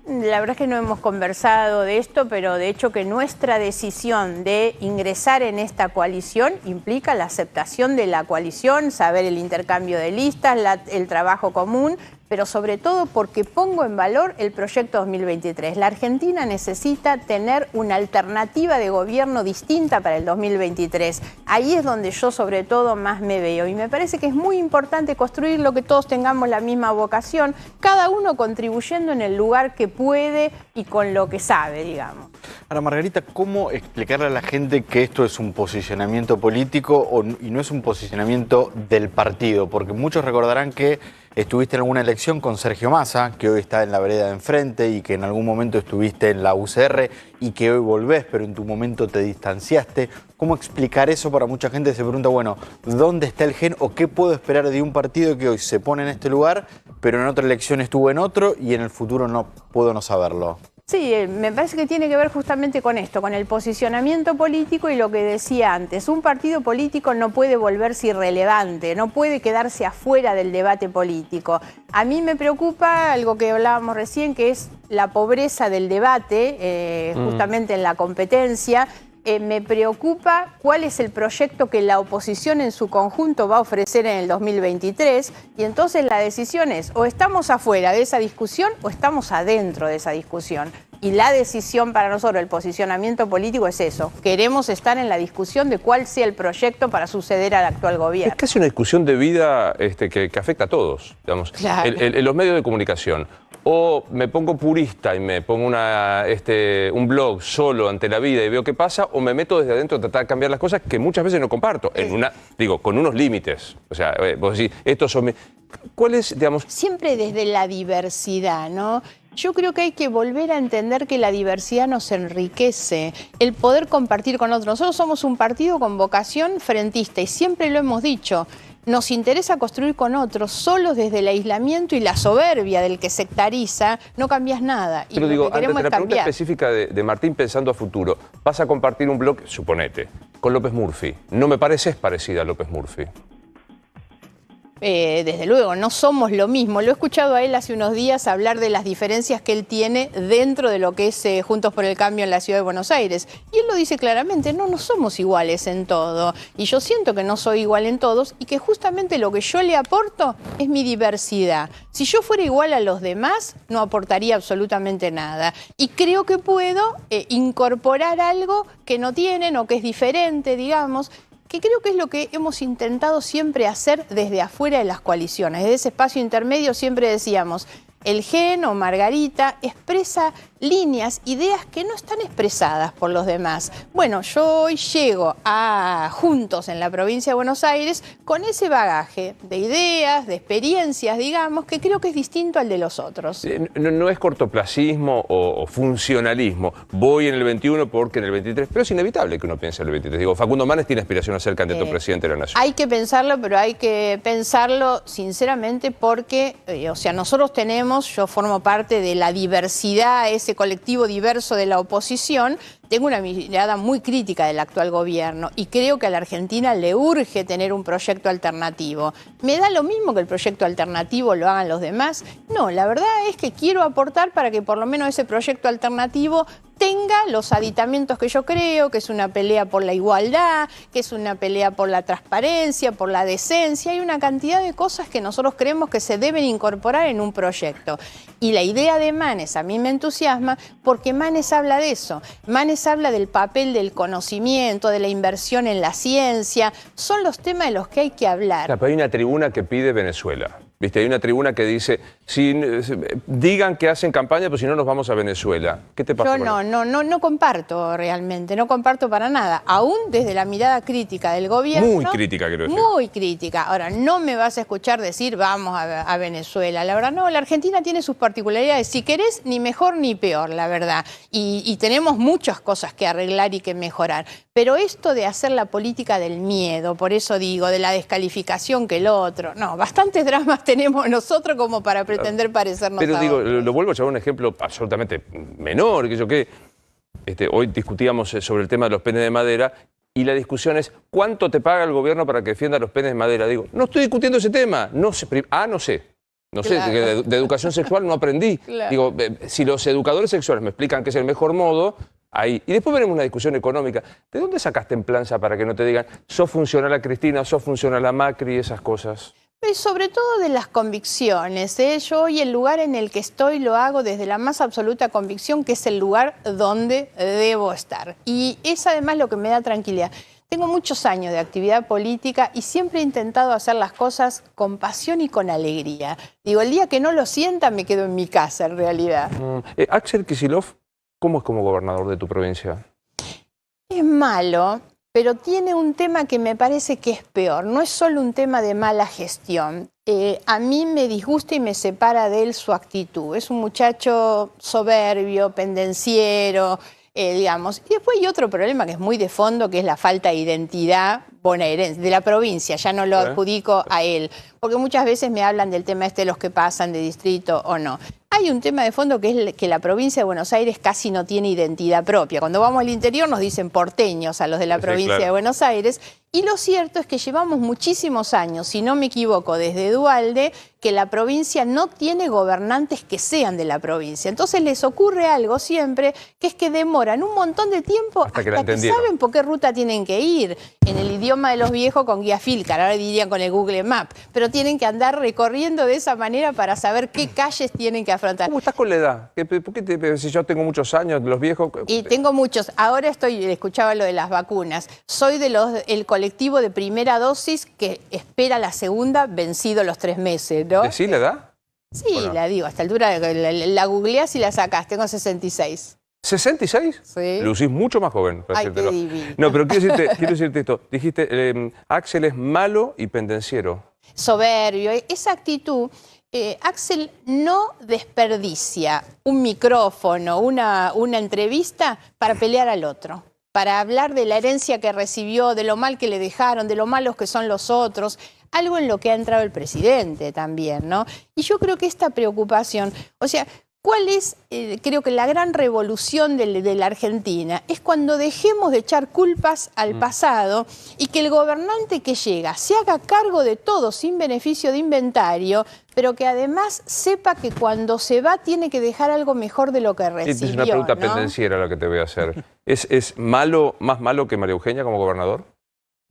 La verdad es que no hemos conversado de esto, pero de hecho que nuestra decisión de ingresar en esta coalición implica la aceptación de la coalición, saber el intercambio de listas, el trabajo común, pero sobre todo porque pongo en valor el proyecto 2023. La Argentina necesita tener una alternativa de gobierno distinta para el 2023. Ahí es donde yo sobre todo más me veo y me parece que es muy importante construirlo, que todos tengamos la misma vocación, cada uno contribuyendo en el lugar que puede y con lo que sabe, digamos. Ahora, Margarita, ¿cómo explicarle a la gente que esto es un posicionamiento político y no es un posicionamiento del partido? Porque muchos recordarán que estuviste en alguna elección con Sergio Massa, que hoy está en la vereda de enfrente y que en algún momento estuviste en la UCR y que hoy volvés, pero en tu momento te distanciaste. ¿Cómo explicar eso para mucha gente? Se pregunta, bueno, ¿dónde está el GEN o qué puedo esperar de un partido que hoy se pone en este lugar, pero en otra elección estuvo en otro y en el futuro no puedo no saberlo? Sí, me parece que tiene que ver justamente con esto, con el posicionamiento político y lo que decía antes. Un partido político no puede volverse irrelevante, no puede quedarse afuera del debate político. A mí me preocupa algo que hablábamos recién, que es la pobreza del debate, justamente en la competencia. Me preocupa cuál es el proyecto que la oposición en su conjunto va a ofrecer en el 2023 y entonces la decisión es o estamos afuera de esa discusión o estamos adentro de esa discusión. Y la decisión para nosotros, el posicionamiento político es eso. Queremos estar en la discusión de cuál sea el proyecto para suceder al actual gobierno. Es casi una discusión de vida que afecta a todos, digamos. Claro. En los medios de comunicación. o me pongo purista y me pongo un blog solo ante la vida y veo qué pasa, o me meto desde adentro a tratar de cambiar las cosas que muchas veces no comparto, con unos límites. O sea, vos decís, estos son... ¿Cuál es, digamos...? Siempre desde la diversidad, ¿no? Yo creo que hay que volver a entender que la diversidad nos enriquece, el poder compartir con otros. Nosotros somos un partido con vocación frentista y siempre lo hemos dicho. Nos interesa construir con otros, solos desde el aislamiento y la soberbia del que sectariza, no cambias nada. Y pero lo que queremos ante la es cambiar. pregunta específica de Martín pensando a futuro, vas a compartir un blog, suponete, con López Murphy. No me pareces parecida a López Murphy. Desde luego, no somos lo mismo. Lo he escuchado a él hace unos días hablar de las diferencias que él tiene dentro de lo que es Juntos por el Cambio en la Ciudad de Buenos Aires. Y él lo dice claramente, no somos iguales en todo. Y yo siento que no soy igual en todos y que justamente lo que yo le aporto es mi diversidad. Si yo fuera igual a los demás, no aportaría absolutamente nada. Y creo que puedo incorporar algo que no tienen o que es diferente, digamos, que creo que es lo que hemos intentado siempre hacer desde afuera de las coaliciones. Desde ese espacio intermedio siempre decíamos, el Gen o Margarita expresa líneas, ideas que no están expresadas por los demás. Bueno, yo hoy llego a Juntos en la provincia de Buenos Aires con ese bagaje de ideas, de experiencias, digamos, que creo que es distinto al de los otros. No es cortoplacismo o funcionalismo. Voy en el 21 porque en el 23, pero es inevitable que uno piense en el 23. Digo, Facundo Manes tiene aspiración a ser candidato presidente de la Nación. Hay que pensarlo, pero hay que pensarlo sinceramente porque, o sea, nosotros tenemos, yo formo parte de la diversidad, ese colectivo diverso de la oposición, tengo una mirada muy crítica del actual gobierno y creo que a la Argentina le urge tener un proyecto alternativo. ¿Me da lo mismo que el proyecto alternativo lo hagan los demás? No, la verdad es que quiero aportar para que por lo menos ese proyecto alternativo tenga los aditamentos que yo creo, que es una pelea por la igualdad, que es una pelea por la transparencia, por la decencia. Hay una cantidad de cosas que nosotros creemos que se deben incorporar en un proyecto. Y la idea de Manes a mí me entusiasma porque Manes habla de eso. Manes habla del papel del conocimiento, de la inversión en la ciencia. Son los temas de los que hay que hablar. Pero hay una tribuna que pide Venezuela. ¿Viste? Hay una tribuna que dice, digan que hacen campaña, pero si no nos vamos a Venezuela. ¿Qué te pasa? Yo no comparto realmente, no comparto para nada. Aún desde la mirada crítica del gobierno. Muy crítica, quiero decir. Muy crítica. Ahora, no me vas a escuchar decir, vamos a Venezuela. La verdad, no, la Argentina tiene sus particularidades. Si querés, ni mejor ni peor, la verdad. Y tenemos muchas cosas que arreglar y que mejorar. Pero esto de hacer la política del miedo, por eso digo, de la descalificación que el otro, no, bastantes dramas tenemos nosotros como para pretender parecernos Pero a digo, otros. lo vuelvo a llevar un ejemplo absolutamente menor, que yo qué. Hoy discutíamos sobre el tema de los penes de madera y la discusión es ¿cuánto te paga el gobierno para que defienda los penes de madera? Digo, no estoy discutiendo ese tema, no sé. No sé, Claro. de educación sexual no aprendí. Claro. Digo, si los educadores sexuales me explican que es el mejor modo, ahí. Y después veremos una discusión económica. ¿De dónde sacaste templanza para que no te digan, sos funcional a Cristina, sos funcional a Macri y esas cosas? Y sobre todo de las convicciones. Yo hoy el lugar en el que estoy lo hago desde la más absoluta convicción, que es el lugar donde debo estar. Y es además lo que me da tranquilidad. Tengo muchos años de actividad política y siempre he intentado hacer las cosas con pasión y con alegría. Digo, el día que no lo sienta me quedo en mi casa, en realidad. Axel Kicillof, ¿cómo es como gobernador de tu provincia? Es malo, pero tiene un tema que me parece que es peor. No es solo un tema de mala gestión. A mí me disgusta y me separa de él su actitud. Es un muchacho soberbio, pendenciero, digamos. Y después hay otro problema que es muy de fondo, que es la falta de identidad bonaerense, de la provincia. Ya no lo adjudico a él. Porque muchas veces me hablan del tema de los que pasan de distrito o no. Hay un tema de fondo que es que la provincia de Buenos Aires casi no tiene identidad propia. Cuando vamos al interior nos dicen porteños a los de la provincia de Buenos Aires. Y lo cierto es que llevamos muchísimos años, si no me equivoco, desde Duhalde, que la provincia no tiene gobernantes que sean de la provincia. Entonces les ocurre algo siempre, que es que demoran un montón de tiempo hasta que saben por qué ruta tienen que ir. En el idioma de los viejos con guía Filcar, ahora dirían con el Google Maps. Pero tienen que andar recorriendo de esa manera para saber qué calles tienen que afrontar. ¿Cómo estás con la edad? ¿Por qué si yo tengo muchos años, los viejos? Y tengo muchos. Ahora escuchaba lo de las vacunas. Soy el colectivo de primera dosis que espera la segunda vencido los 3 meses, ¿no? ¿Decí la edad? Sí, la digo, a esta altura la googleás y la sacás, tengo 66. ¿66? Sí. Lucís mucho más joven. Ay, qué divino. No, pero quiero decirte esto. Dijiste, Axel es malo y pendenciero. Soberbio. Esa actitud, Axel no desperdicia un micrófono, una entrevista para pelear al otro, para hablar de la herencia que recibió, de lo mal que le dejaron, de lo malos que son los otros, algo en lo que ha entrado el presidente también, ¿no? Y yo creo que esta preocupación, o sea, ¿cuál es, creo que la gran revolución de la Argentina? Es cuando dejemos de echar culpas al pasado y que el gobernante que llega se haga cargo de todo sin beneficio de inventario, pero que además sepa que cuando se va tiene que dejar algo mejor de lo que recibió. Es una pregunta ¿no? pendenciera la que te voy a hacer. ¿Es malo, más malo que María Eugenia como gobernador?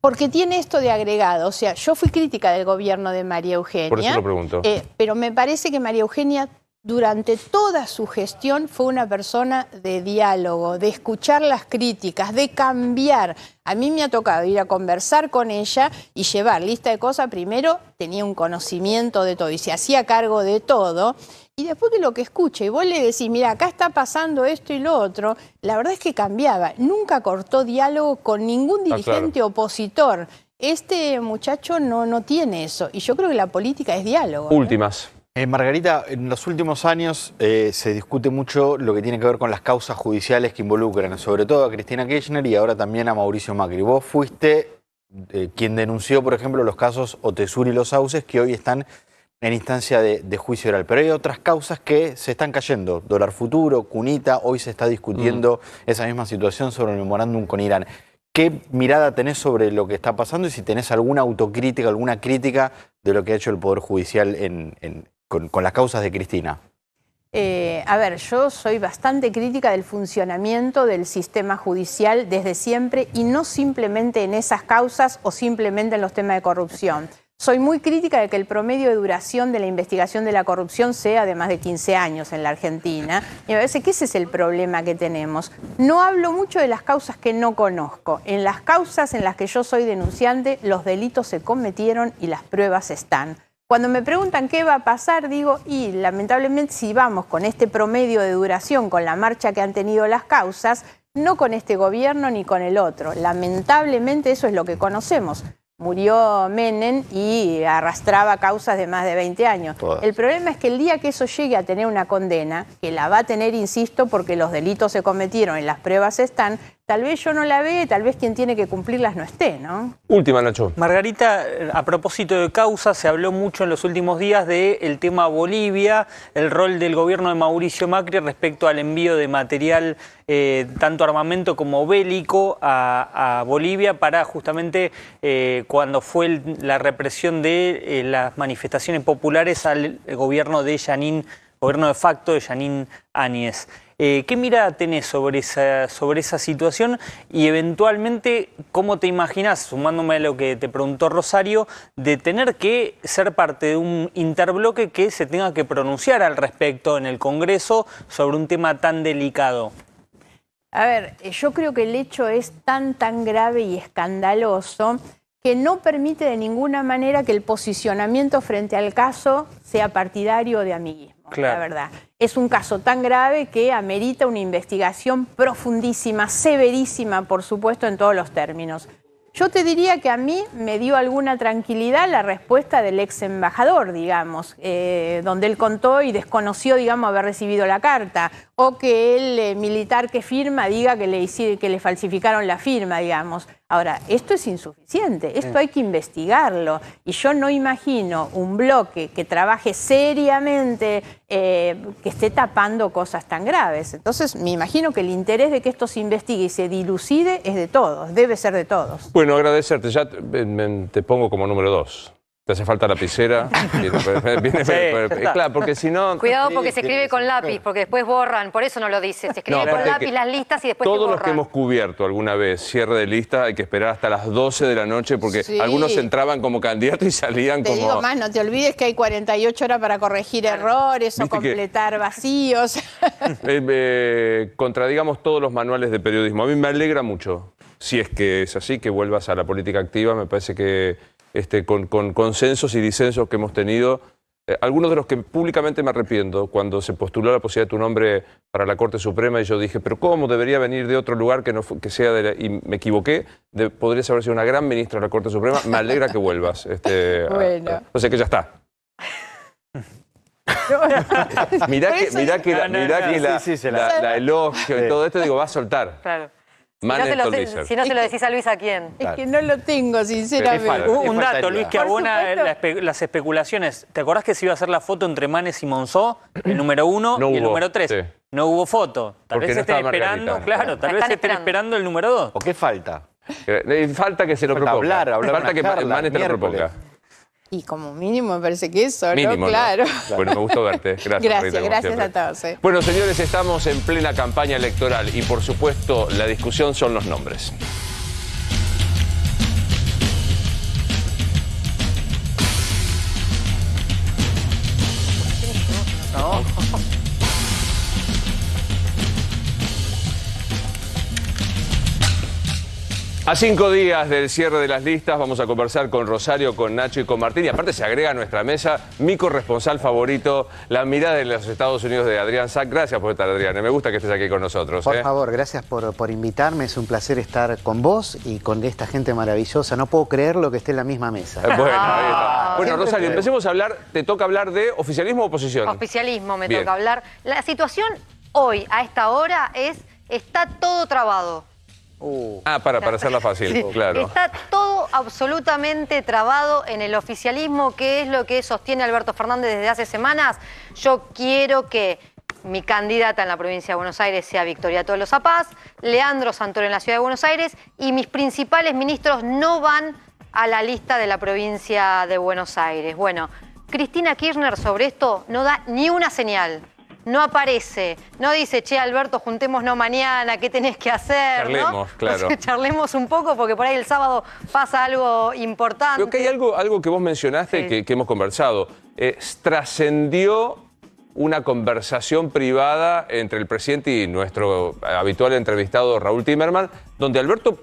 Porque tiene esto de agregado. O sea, yo fui crítica del gobierno de María Eugenia. Por eso lo pregunto. Pero me parece que María Eugenia durante toda su gestión fue una persona de diálogo, de escuchar las críticas, de cambiar. A mí me ha tocado ir a conversar con ella y llevar lista de cosas. Primero tenía un conocimiento de todo y se hacía cargo de todo. Y después que lo que escucha y vos le decís, mira, acá está pasando esto y lo otro, la verdad es que cambiaba. Nunca cortó diálogo con ningún dirigente opositor. Este muchacho no tiene eso. Y yo creo que la política es diálogo. Últimas. Margarita, en los últimos años se discute mucho lo que tiene que ver con las causas judiciales que involucran, sobre todo a Cristina Kirchner y ahora también a Mauricio Macri. Vos fuiste quien denunció, por ejemplo, los casos Otesur y Los Sauces, que hoy están en instancia de juicio oral. Pero hay otras causas que se están cayendo. Dólar Futuro, Cunita, hoy se está discutiendo esa misma situación sobre el memorándum con Irán. ¿Qué mirada tenés sobre lo que está pasando y si tenés alguna autocrítica, alguna crítica de lo que ha hecho el Poder Judicial con las causas de Cristina? A ver, yo soy bastante crítica del funcionamiento del sistema judicial desde siempre y no simplemente en esas causas o simplemente en los temas de corrupción. Soy muy crítica de que el promedio de duración de la investigación de la corrupción sea de más de 15 años en la Argentina. Y me parece que ese es el problema que tenemos. No hablo mucho de las causas que no conozco. En las causas en las que yo soy denunciante, los delitos se cometieron y las pruebas están. Cuando me preguntan qué va a pasar, digo, y lamentablemente si vamos con este promedio de duración, con la marcha que han tenido las causas, no con este gobierno ni con el otro. Lamentablemente eso es lo que conocemos. Murió Menem y arrastraba causas de más de 20 años. Todas. El problema es que el día que eso llegue a tener una condena, que la va a tener, insisto, porque los delitos se cometieron y las pruebas están, tal vez yo no la vea, tal vez quien tiene que cumplirlas no esté, ¿no? Última, Nacho. Margarita, a propósito de causas, se habló mucho en los últimos días del tema Bolivia, el rol del gobierno de Mauricio Macri respecto al envío de material, tanto armamento como bélico, a Bolivia para justamente cuando fue la represión de las manifestaciones populares al gobierno de gobierno de facto de Jeanine Áñez. ¿Qué mirada tenés sobre esa situación y eventualmente cómo te imaginás, sumándome a lo que te preguntó Rosario, de tener que ser parte de un interbloque que se tenga que pronunciar al respecto en el Congreso sobre un tema tan delicado? A ver, yo creo que el hecho es tan grave y escandaloso que no permite de ninguna manera que el posicionamiento frente al caso sea partidario de amiguismo. Claro. La verdad, es un caso tan grave que amerita una investigación profundísima, severísima, por supuesto, en todos los términos. Yo te diría que a mí me dio alguna tranquilidad la respuesta del ex embajador, digamos, donde él contó y desconoció, digamos, haber recibido la carta, o que el militar que firma diga que le falsificaron la firma, digamos. Ahora, esto es insuficiente, esto hay que investigarlo, y yo no imagino un bloque que trabaje seriamente, que esté tapando cosas tan graves. Entonces, me imagino que el interés de que esto se investigue y se dilucide es de todos, debe ser de todos. Bueno, agradecerte, ya te pongo como número 2. Te hace falta lapicera. Claro, porque si no... Cuidado porque se escribe con lápiz, porque después borran, por eso no lo dice. Se escribe con lápiz las listas y después se borran. Todos los que hemos cubierto alguna vez cierre de lista hay que esperar hasta las 12 de la noche porque algunos entraban como candidatos y salían como... Te digo más, no te olvides que hay 48 horas para corregir errores o completar vacíos. Contradigamos todos los manuales de periodismo. A mí me alegra mucho, si es que es así, que vuelvas a la política activa. Me parece que con consensos y disensos que hemos tenido, algunos de los que públicamente me arrepiento, cuando se postuló la posibilidad de tu nombre para la Corte Suprema y yo dije, pero ¿cómo debería venir de otro lugar que sea de la... Y me equivoqué, podrías haber sido una gran ministra de la Corte Suprema, me alegra que vuelvas. Bueno. O sea que ya está. Mirá que la elogio y todo esto, digo, va a soltar. Claro. Si no se lo decís a Luis, ¿a quién? Es que no lo tengo, sinceramente. Un dato, Luis, que abona las especulaciones. ¿Te acordás que se iba a hacer la foto entre Manes y Monzó, el número 1 y el número 3? Sí. No hubo foto. Tal vez estén esperando, tal vez estén esperando el número 2. ¿O qué falta? Falta que se lo proponga. Falta que Manes te lo proponga. Y como mínimo me parece que eso, mínimo, ¿no? Claro. Bueno, me gustó verte. Gracias a todos. Bueno, señores, estamos en plena campaña electoral y, por supuesto, la discusión son los nombres. No. A 5 días del cierre de las listas vamos a conversar con Rosario, con Nacho y con Martín. Y aparte se agrega a nuestra mesa mi corresponsal favorito, la mirada de los Estados Unidos de Adrián Sack. Gracias por estar, Adrián. Me gusta que estés aquí con nosotros. Por favor, gracias por invitarme. Es un placer estar con vos y con esta gente maravillosa. No puedo creerlo que esté en la misma mesa. Bueno, ahí está. Bueno, Rosario, empecemos a hablar. ¿Te toca hablar de oficialismo o oposición? Oficialismo me toca hablar. La situación hoy, a esta hora, está todo trabado. Para hacerla fácil, sí, claro. Está todo absolutamente trabado en el oficialismo, que es lo que sostiene Alberto Fernández desde hace semanas. Yo quiero que mi candidata en la provincia de Buenos Aires sea Victoria Tolosa Paz, Leandro Santoro en la ciudad de Buenos Aires, y mis principales ministros no van a la lista de la provincia de Buenos Aires. Bueno, Cristina Kirchner sobre esto no da ni una señal. No aparece, no dice, che, Alberto, juntémonos mañana, ¿qué tenés que hacer? Charlemos, ¿no? Claro. Charlemos un poco, porque por ahí el sábado pasa algo importante. Creo que hay algo que vos mencionaste, sí, que hemos conversado. Trascendió una conversación privada entre el presidente y nuestro habitual entrevistado Raúl Timerman, donde Alberto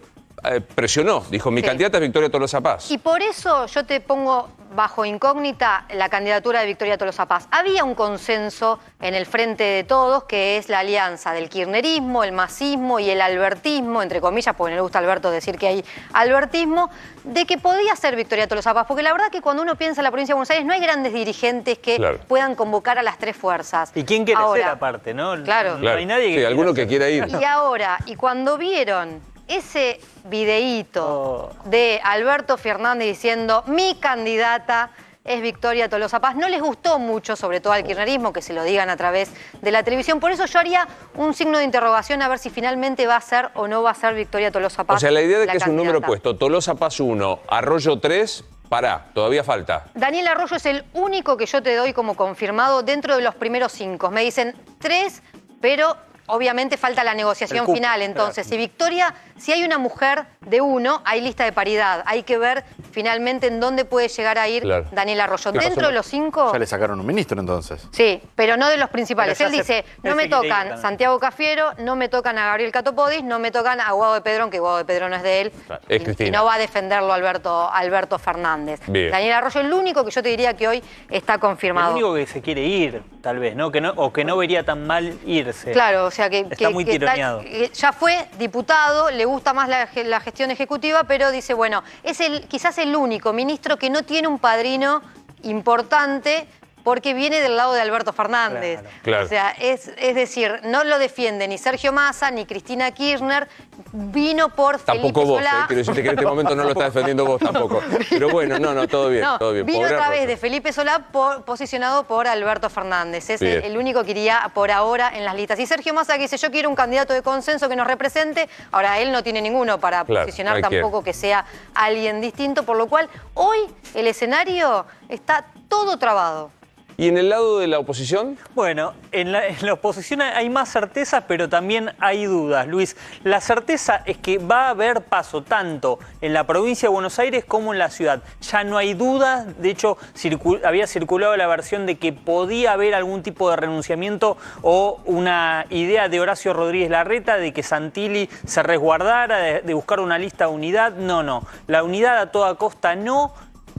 presionó, dijo, mi candidata es Victoria Tolosa Paz. Y por eso yo te pongo bajo incógnita la candidatura de Victoria Tolosa Paz. Había un consenso en el Frente de Todos, que es la alianza del kirchnerismo, el masismo y el albertismo, entre comillas, porque no le gusta a Alberto decir que hay albertismo, de que podía ser Victoria Tolosa Paz. Porque la verdad que cuando uno piensa en la provincia de Buenos Aires no hay grandes dirigentes que puedan convocar a las tres fuerzas. ¿Y quién quiere ser aparte, no? Claro. No hay nadie que sí, alguno que quiera ir. Y ahora, y cuando vieron ese videíto de Alberto Fernández diciendo mi candidata es Victoria Tolosa Paz, no les gustó mucho, sobre todo al kirchnerismo, que se lo digan a través de la televisión. Por eso yo haría un signo de interrogación a ver si finalmente va a ser o no va a ser Victoria Tolosa Paz. O sea, la idea de que es un número puesto, Tolosa Paz 1, Arroyo 3, todavía falta. Daniel Arroyo es el único que yo te doy como confirmado dentro de los primeros 5. Me dicen 3, pero obviamente falta la negociación final. Entonces, si hay una mujer de 1, hay lista de paridad. Hay que ver finalmente en dónde puede llegar a ir Daniel Arroyo. Dentro de los 5... Ya le sacaron un ministro entonces. Sí, pero no de los principales. Él dice, no me tocan Santiago Cafiero, no me tocan a Gabriel Catopodis, no me tocan a Guado de Pedrón, que Guado de Pedrón no es de él. Es Cristina. Y no va a defenderlo Alberto Fernández. Bien. Daniel Arroyo, el único que yo te diría que hoy está confirmado. El único que se quiere ir, tal vez, ¿no? O que no vería tan mal irse. Claro, o sea que está muy tironeado. Ya fue diputado, le gusta más la gestión ejecutiva, pero dice, bueno, es quizás el único ministro que no tiene un padrino importante porque viene del lado de Alberto Fernández. Claro. O sea, es decir, no lo defiende ni Sergio Massa ni Cristina Kirchner, vino por Felipe Solá. Tampoco vos, quiero decirte que en este momento no lo está defendiendo vos tampoco. Pero bueno, todo bien, todo bien. Vino a través de Felipe Solá posicionado por Alberto Fernández. Es el único que iría por ahora en las listas. Y Sergio Massa que dice, yo quiero un candidato de consenso que nos represente. Ahora, él no tiene ninguno para posicionar tampoco que sea alguien distinto, por lo cual hoy el escenario está todo trabado. ¿Y en el lado de la oposición? Bueno, en la oposición hay más certezas, pero también hay dudas, Luis. La certeza es que va a haber paso tanto en la provincia de Buenos Aires como en la ciudad. Ya no hay dudas. De hecho, había circulado la versión de que podía haber algún tipo de renunciamiento o una idea de Horacio Rodríguez Larreta de que Santilli se resguardara, de buscar una lista de unidad. No. La unidad a toda costa no.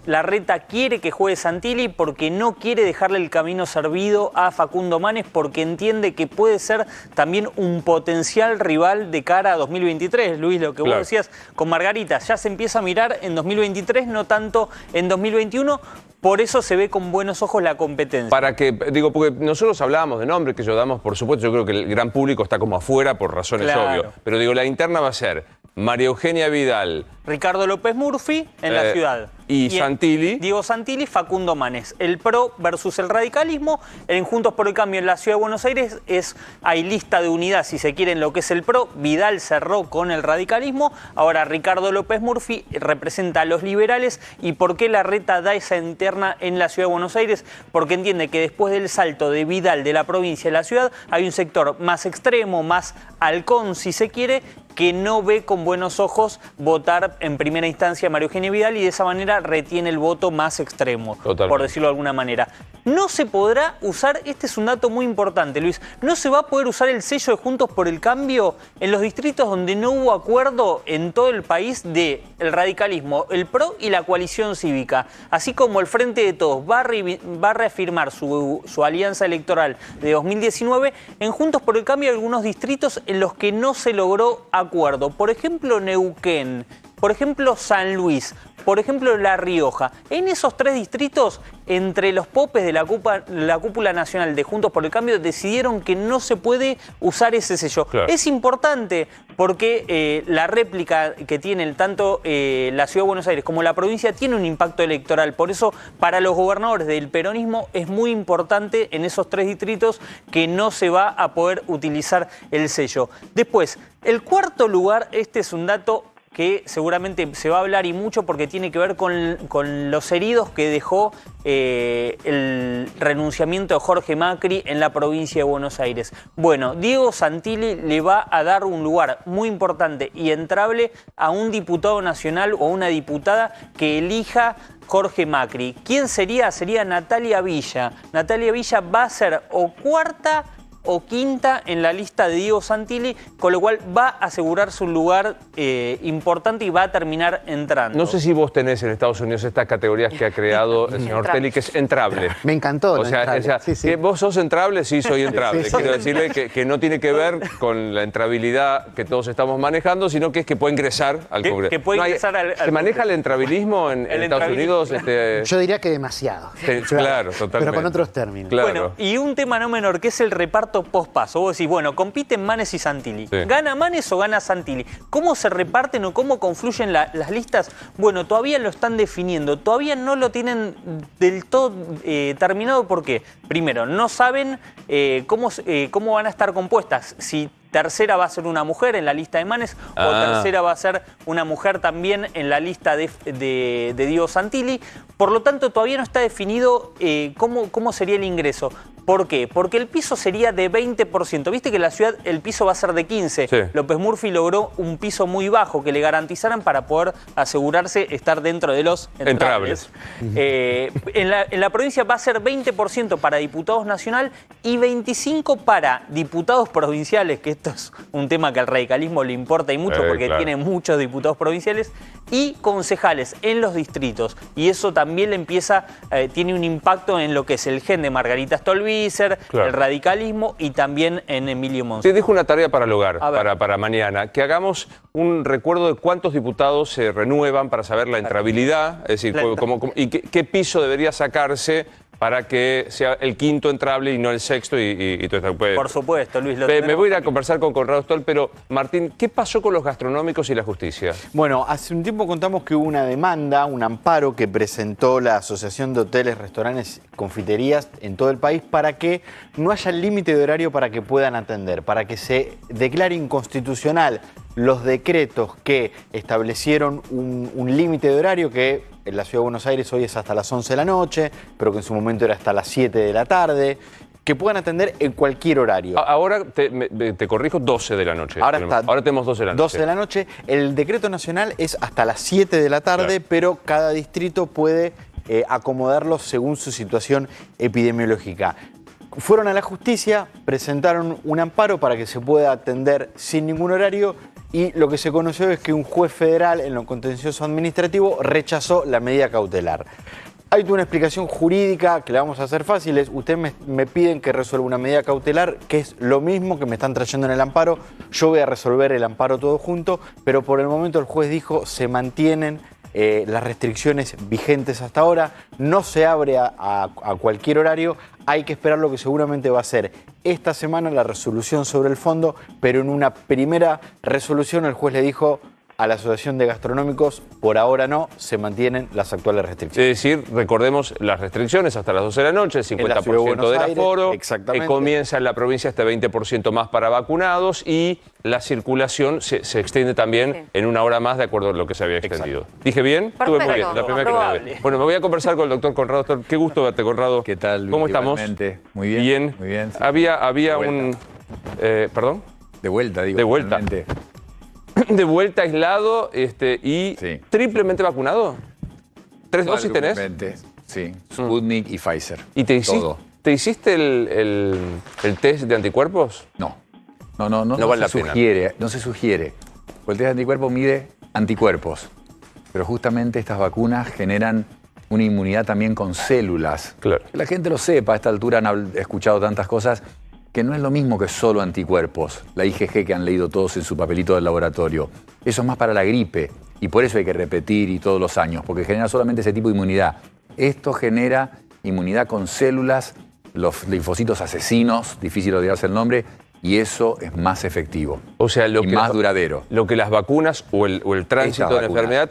Larreta quiere que juegue Santilli porque no quiere dejarle el camino servido a Facundo Manes, porque entiende que puede ser también un potencial rival de cara a 2023. Luis, lo que vos decías con Margarita, ya se empieza a mirar en 2023, no tanto en 2021. Por eso se ve con buenos ojos la competencia. Para que, digo, porque nosotros hablábamos de nombres que yo damos, por supuesto, yo creo que el gran público está como afuera por razones obvias. Pero digo, la interna va a ser María Eugenia Vidal, Ricardo López Murphy en la ciudad. Y Santilli. Diego Santilli, Facundo Manes. El PRO versus el radicalismo. En Juntos por el Cambio en la Ciudad de Buenos Aires hay lista de unidad, si se quiere, en lo que es el PRO. Vidal cerró con el radicalismo. Ahora Ricardo López Murphy representa a los liberales. ¿Y por qué Larreta da esa interna en la Ciudad de Buenos Aires? Porque entiende que después del salto de Vidal de la provincia a la ciudad, hay un sector más extremo, más halcón, si se quiere, que no ve con buenos ojos votar en primera instancia a María Eugenia Vidal y de esa manera retiene el voto más extremo, por decirlo de alguna manera. No se podrá usar, este es un dato muy importante, Luis, no se va a poder usar el sello de Juntos por el Cambio en los distritos donde no hubo acuerdo en todo el país del radicalismo, el PRO y la coalición cívica. Así como el Frente de Todos va a reafirmar su alianza electoral de 2019, en Juntos por el Cambio hay algunos distritos en los que no se logró acuerdo. Por ejemplo, Neuquén, por ejemplo, San Luis, por ejemplo, La Rioja. En esos 3 distritos, entre los popes de la cúpula nacional de Juntos por el Cambio, decidieron que no se puede usar ese sello. Claro. Es importante porque la réplica que tienen tanto la Ciudad de Buenos Aires como la provincia tiene un impacto electoral. Por eso, para los gobernadores del peronismo es muy importante en esos 3 distritos que no se va a poder utilizar el sello. Después, el cuarto lugar, este es un dato que seguramente se va a hablar y mucho porque tiene que ver con los heridos que dejó el renunciamiento de Jorge Macri en la provincia de Buenos Aires. Bueno, Diego Santilli le va a dar un lugar muy importante y entrable a un diputado nacional o una diputada que elija Jorge Macri. ¿Quién sería? Sería Natalia Villa. Natalia Villa va a ser o cuarta o quinta en la lista de Diego Santilli, con lo cual va a asegurarse un lugar importante y va a terminar entrando. No sé si vos tenés en Estados Unidos estas categorías que ha creado el señor Telly, que es entrable. Me encantó. O sea, sí. ¿Vos sos entrable? Sí, soy entrable. Quiero decirle que no tiene que ver con la entrabilidad que todos estamos manejando, sino que es que puede ingresar al Congreso. Que puede ingresar al ¿Se maneja el entrabilismo en Estados Unidos? Yo diría que demasiado. Claro, totalmente. Pero con otros términos. Claro. Bueno, y un tema no menor, que es el reparto post-paso. Vos decís, bueno, compiten Manes y Santilli. Sí. ¿Gana Manes o gana Santilli? ¿Cómo se reparten o cómo confluyen las listas? Bueno, todavía lo están definiendo. Todavía no lo tienen del todo terminado. ¿Por qué? Primero, no saben cómo van a estar compuestas. Si tercera va a ser una mujer en la lista de Manes o tercera va a ser una mujer también en la lista de Diego Santilli. Por lo tanto, todavía no está definido cómo sería el ingreso. ¿Por qué? Porque el piso sería de 20%. Viste que en la ciudad el piso va a ser de 15%. Sí. López Murphy logró un piso muy bajo que le garantizaran para poder asegurarse estar dentro de los entrables. En la provincia va a ser 20% para diputados nacional y 25% para diputados provinciales, que esto es un tema que al radicalismo le importa y mucho porque tiene muchos diputados provinciales, y concejales en los distritos. Y eso también le tiene un impacto en lo que es el gen de Margarita Stolbizer, el radicalismo y también en Emilio Monzón. Te dejo una tarea para el hogar, para mañana, que hagamos un recuerdo de cuántos diputados se renuevan para saber la entrabilidad, es decir, y qué piso debería sacarse para que sea el quinto entrable y no el sexto y todo esto. Por supuesto, Luis. Me voy a ir a conversar con Conrado Stoll, pero Martín, ¿qué pasó con los gastronómicos y la justicia? Bueno, hace un tiempo contamos que hubo una demanda, un amparo que presentó la Asociación de Hoteles, Restaurantes, Confiterías en todo el país para que no haya límite de horario para que puedan atender, para que se declare inconstitucional los decretos que establecieron un límite de horario que en la Ciudad de Buenos Aires hoy es hasta las 11 de la noche, pero que en su momento era hasta las 7 de la tarde, que puedan atender en cualquier horario. Ahora, te corrijo, 12 de la noche. Ahora tenemos 12 de la noche. 12 de la noche. El decreto nacional es hasta las 7 de la tarde, pero cada distrito puede acomodarlo según su situación epidemiológica. Fueron a la justicia, presentaron un amparo para que se pueda atender sin ningún horario y lo que se conoció es que un juez federal en lo contencioso administrativo rechazó la medida cautelar. Hay una explicación jurídica que la vamos a hacer fácil. Ustedes me piden que resuelva una medida cautelar, que es lo mismo que me están trayendo en el amparo. Yo voy a resolver el amparo todo junto, pero por el momento el juez dijo se mantienen las restricciones vigentes hasta ahora. No se abre a cualquier horario. Hay que esperar lo que seguramente va a ser esta semana la resolución sobre el fondo, pero en una primera resolución el juez le dijo a la Asociación de Gastronómicos, por ahora no, se mantienen las actuales restricciones. Es decir, recordemos las restricciones hasta las 12 de la noche, el 50% del aforo, comienza en la provincia este 20% más para vacunados y la circulación se extiende también en una hora más de acuerdo a lo que se había extendido. Exacto. ¿Dije bien? Perfecto. Estuve muy bien, la primera que me ve. Bueno, me voy a conversar con el doctor Conrado. Doctor, qué gusto verte, Conrado. ¿Qué tal, Luis? ¿Cómo estamos? Muy bien. Bien. Muy bien, sí. Había un... ¿Perdón? De vuelta, digo. De vuelta. Realmente. De vuelta aislado y triplemente vacunado. ¿3 dosis tenés? Sí, Sputnik y Pfizer. ¿Y te hiciste el test de anticuerpos? No vale la pena. No se sugiere. Porque el test de anticuerpos mide anticuerpos. Pero justamente estas vacunas generan una inmunidad también con células. Claro. Que la gente lo sepa, a esta altura han escuchado tantas cosas, que no es lo mismo que solo anticuerpos, la IgG que han leído todos en su papelito del laboratorio. Eso es más para la gripe y por eso hay que repetir y todos los años, porque genera solamente ese tipo de inmunidad. Esto genera inmunidad con células, los linfocitos asesinos, difícil de olvidarse el nombre, y eso es más efectivo. O sea, más duradero. Lo que las vacunas o el tránsito de la enfermedad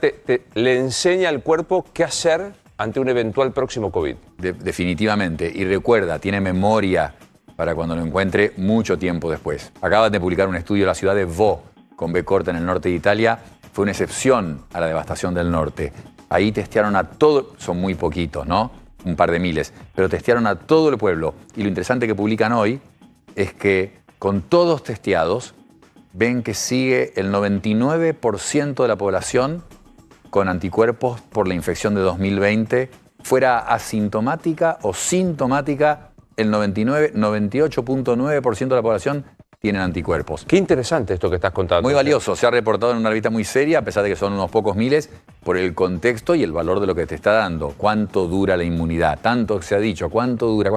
le enseña al cuerpo qué hacer ante un eventual próximo COVID. Definitivamente. Y recuerda, tiene memoria para cuando lo encuentre mucho tiempo después. Acaban de publicar un estudio en la ciudad de Vo, con B corta en el norte de Italia. Fue una excepción a la devastación del norte. Ahí testearon a todo, son muy poquitos, ¿no? Un par de miles, pero testearon a todo el pueblo. Y lo interesante que publican hoy es que con todos testeados, ven que sigue el 99% de la población con anticuerpos por la infección de 2020, fuera asintomática o sintomática. El 98.9% de la población tienen anticuerpos. Qué interesante esto que estás contando. Muy valioso. Se ha reportado en una revista muy seria, a pesar de que son unos pocos miles, por el contexto y el valor de lo que te está dando. ¿Cuánto dura la inmunidad? Tanto que se ha dicho. ¿Cuánto dura?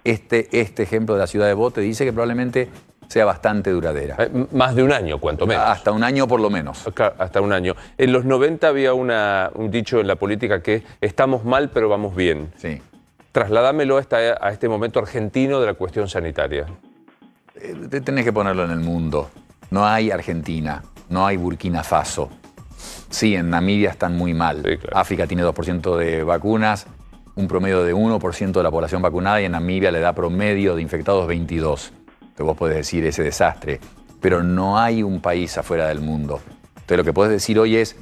Este ejemplo de la ciudad de Vo te dice que probablemente sea bastante duradera. Más de un año, cuanto menos. Hasta un año por lo menos. Hasta un año. En los 90 había un dicho en la política que estamos mal pero vamos bien. Sí. Trasladámelo a este momento argentino de la cuestión sanitaria. Tenés que ponerlo en el mundo. No hay Argentina, no hay Burkina Faso. Sí, en Namibia están muy mal. Sí, claro. África tiene 2% de vacunas, un promedio de 1% de la población vacunada, y en Namibia le da promedio de infectados 22. Entonces vos podés decir ese desastre. Pero no hay un país afuera del mundo. Entonces lo que podés decir hoy es,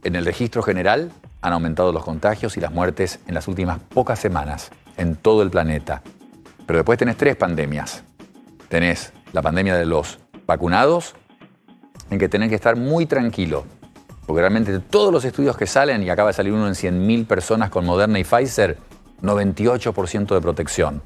en el registro general han aumentado los contagios y las muertes en las últimas pocas semanas en todo el planeta. Pero después tenés 3 pandemias. Tenés la pandemia de los vacunados, en que tenés que estar muy tranquilo, porque realmente todos los estudios que salen, y acaba de salir uno en 100.000 personas con Moderna y Pfizer, 98% de protección.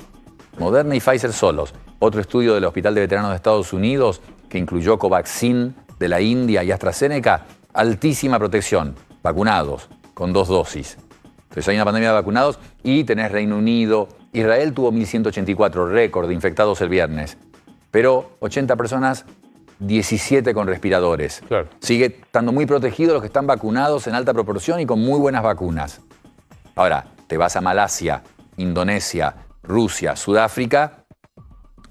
Moderna y Pfizer solos. Otro estudio del Hospital de Veteranos de Estados Unidos, que incluyó Covaxin de la India y AstraZeneca, altísima protección, vacunados, con 2 dosis. Entonces hay una pandemia de vacunados y tenés Reino Unido. Israel tuvo 1.184, récord de infectados el viernes. Pero 80 personas, 17 con respiradores. Claro. Sigue estando muy protegidos los que están vacunados en alta proporción y con muy buenas vacunas. Ahora, te vas a Malasia, Indonesia, Rusia, Sudáfrica.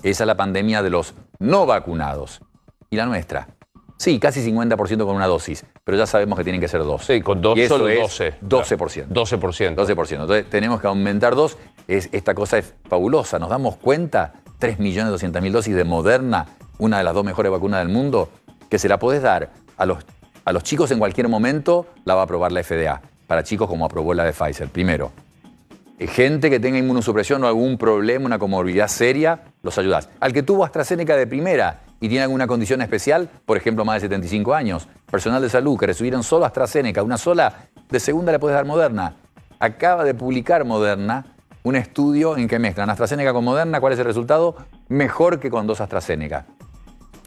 Esa es la pandemia de los no vacunados. ¿Y la nuestra? Sí, casi 50% con una dosis, pero ya sabemos que tienen que ser 2. Sí, con 2 solo 12. 12%. 12%. 12%. Entonces tenemos que aumentar 2. Esta cosa es fabulosa. Nos damos cuenta, 3.200.000 dosis de Moderna, una de las 2 mejores vacunas del mundo, que se la podés dar a los chicos en cualquier momento, la va a aprobar la FDA. Para chicos como aprobó la de Pfizer. Primero, gente que tenga inmunosupresión o algún problema, una comorbilidad seria, los ayudás. Al que tuvo AstraZeneca de primera y tiene alguna condición especial, por ejemplo, más de 75 años, personal de salud que recibieron solo AstraZeneca, una sola, de segunda le puedes dar Moderna. Acaba de publicar Moderna un estudio en que mezclan AstraZeneca con Moderna. ¿Cuál es el resultado? Mejor que con 2 AstraZeneca.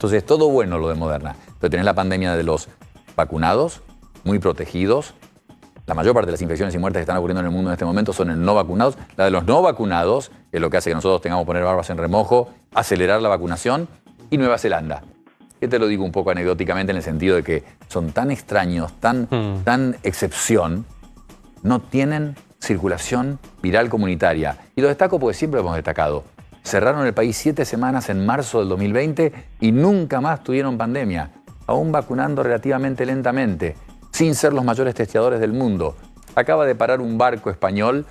Entonces, todo bueno lo de Moderna. Pero tenés la pandemia de los vacunados, muy protegidos. La mayor parte de las infecciones y muertes que están ocurriendo en el mundo en este momento son en no vacunados. La de los no vacunados, que es lo que hace que nosotros tengamos que poner barbas en remojo, acelerar la vacunación. Y Nueva Zelanda. Yo te lo digo un poco anecdóticamente en el sentido de que son tan extraños, tan excepción, no tienen circulación viral comunitaria. Y lo destaco porque siempre lo hemos destacado. Cerraron el país 7 semanas en marzo del 2020 y nunca más tuvieron pandemia, aún vacunando relativamente lentamente, sin ser los mayores testeadores del mundo. Acaba de parar un barco español,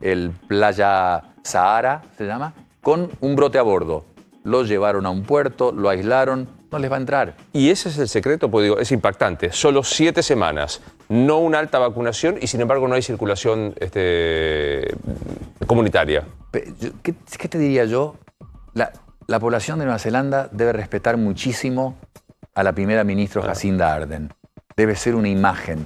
el Playa Sahara se llama, con un brote a bordo. Lo llevaron a un puerto, lo aislaron, no les va a entrar. Y ese es el secreto, pues digo, es impactante. Solo 7 semanas, no una alta vacunación y sin embargo no hay circulación comunitaria. ¿Qué te diría yo? La población de Nueva Zelanda debe respetar muchísimo a la primera ministra Jacinda Ardern. Debe ser una imagen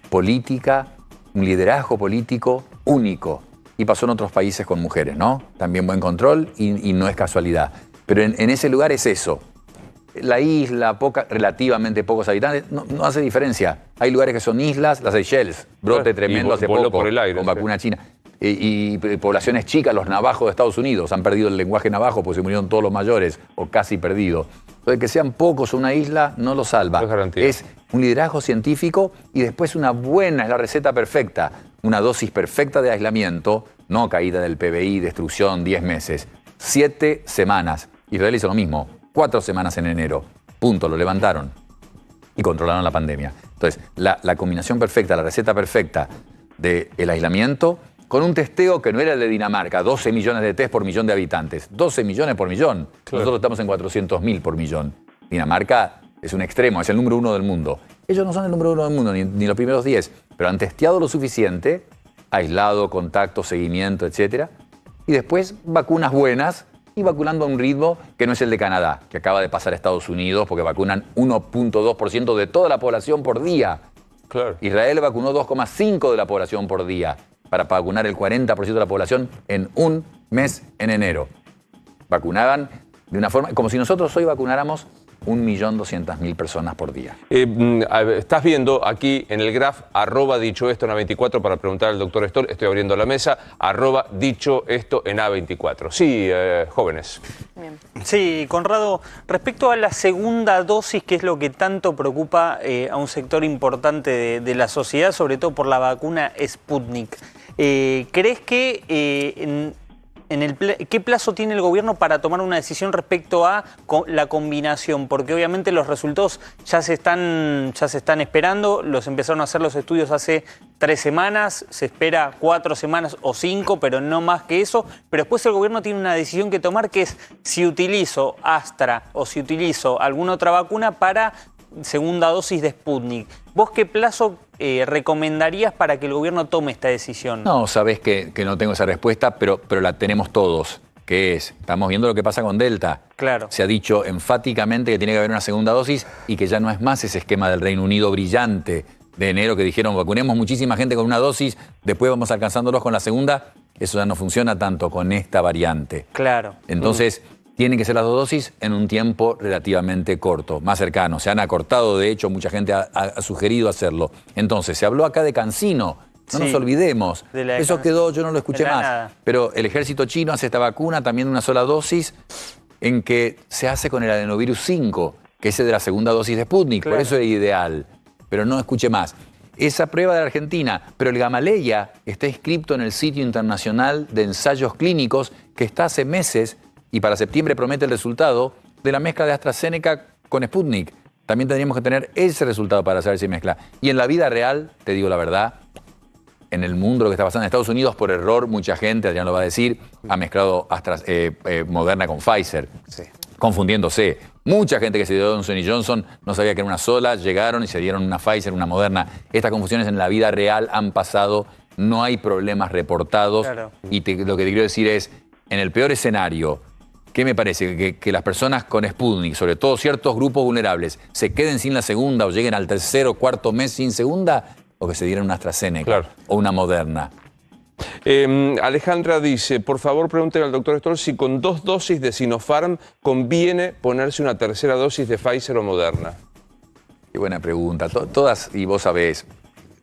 política, un liderazgo político único. Y pasó en otros países con mujeres, ¿no? También buen control y no es casualidad. Pero en ese lugar es eso. La isla, relativamente pocos habitantes, no hace diferencia. Hay lugares que son islas, las Seychelles, brote tremendo hace poco, por el aire, con vacuna china. Y poblaciones chicas, los navajos de Estados Unidos, han perdido el lenguaje navajo porque se murieron todos los mayores, o casi perdido. Entonces, que sean pocos una isla no lo salva. Es un liderazgo científico y después una buena, es la receta perfecta, una dosis perfecta de aislamiento, no caída del PBI, destrucción, 10 meses. 7 semanas. Israel hizo lo mismo, 4 semanas en enero. Punto, lo levantaron y controlaron la pandemia. Entonces, la combinación perfecta, la receta perfecta del aislamiento con un testeo que no era el de Dinamarca, 12 millones de test por millón de habitantes. 12 millones por millón. Claro. Nosotros estamos en 400.000 por millón. Dinamarca es un extremo, es el número 1 del mundo. Ellos no son el número 1 del mundo, ni los primeros 10, pero han testeado lo suficiente, aislado, contacto, seguimiento, etc. Y después vacunas buenas y vacunando a un ritmo que no es el de Canadá, que acaba de pasar a Estados Unidos porque vacunan 1.2% de toda la población por día. Claro. Israel vacunó 2,5% de la población por día para vacunar el 40% de la población en un mes en enero. Vacunaban de una forma, como si nosotros hoy vacunáramos 1.200.000 personas por día. Estás viendo aquí en el graph, @dicho esto en A24 para preguntar al doctor Stoll. Estoy abriendo la mesa, @dicho esto en A24. Sí, jóvenes. Bien. Sí, Conrado, respecto a la segunda dosis, que es lo que tanto preocupa a un sector importante de la sociedad, sobre todo por la vacuna Sputnik, ¿crees que qué plazo tiene el gobierno para tomar una decisión respecto a la combinación? Porque obviamente los resultados ya se están esperando, los empezaron a hacer los estudios hace 3 semanas, se espera 4 semanas o 5, pero no más que eso. Pero después el gobierno tiene una decisión que tomar, que es si utilizo Astra o si utilizo alguna otra vacuna para segunda dosis de Sputnik. ¿Vos qué plazo recomendarías para que el gobierno tome esta decisión? No, sabés que no tengo esa respuesta, pero la tenemos todos, que es, estamos viendo lo que pasa con Delta. Claro. Se ha dicho enfáticamente que tiene que haber una segunda dosis y que ya no es más ese esquema del Reino Unido brillante de enero que dijeron vacunemos muchísima gente con una dosis, después vamos alcanzándolos con la segunda. Eso ya no funciona tanto con esta variante. Claro. Entonces, tienen que ser las 2 dosis en un tiempo relativamente corto, más cercano. Se han acortado, de hecho, mucha gente ha sugerido hacerlo. Entonces, se habló acá de CanSino. No nos olvidemos. Eso quedó, yo no lo escuché más. Nada. Pero el ejército chino hace esta vacuna, también de una sola dosis, en que se hace con el adenovirus 5, que es el de la segunda dosis de Sputnik. Claro. Por eso es ideal. Pero no escuché más. Esa prueba de Argentina, pero el Gamaleya está inscrito en el sitio internacional de ensayos clínicos que está hace meses y para septiembre promete el resultado de la mezcla de AstraZeneca con Sputnik. También tendríamos que tener ese resultado para saber si mezcla. Y en la vida real, te digo la verdad, en el mundo lo que está pasando en Estados Unidos, por error, mucha gente, Adrián lo va a decir, ha mezclado Moderna con Pfizer, confundiéndose. Mucha gente que se dio Johnson & Johnson no sabía que era una sola, llegaron y se dieron una Pfizer, una Moderna. Estas confusiones en la vida real han pasado, no hay problemas reportados. Claro. Y lo que te quiero decir es, en el peor escenario, ¿qué me parece? Que las personas con Sputnik, sobre todo ciertos grupos vulnerables, se queden sin la segunda o lleguen al 3.º o 4.º mes sin segunda, o que se dieran una AstraZeneca o una Moderna. Alejandra dice, por favor pregúntele al doctor Stoll si con 2 dosis de Sinopharm conviene ponerse una tercera dosis de Pfizer o Moderna. Qué buena pregunta. Todas, y vos sabés,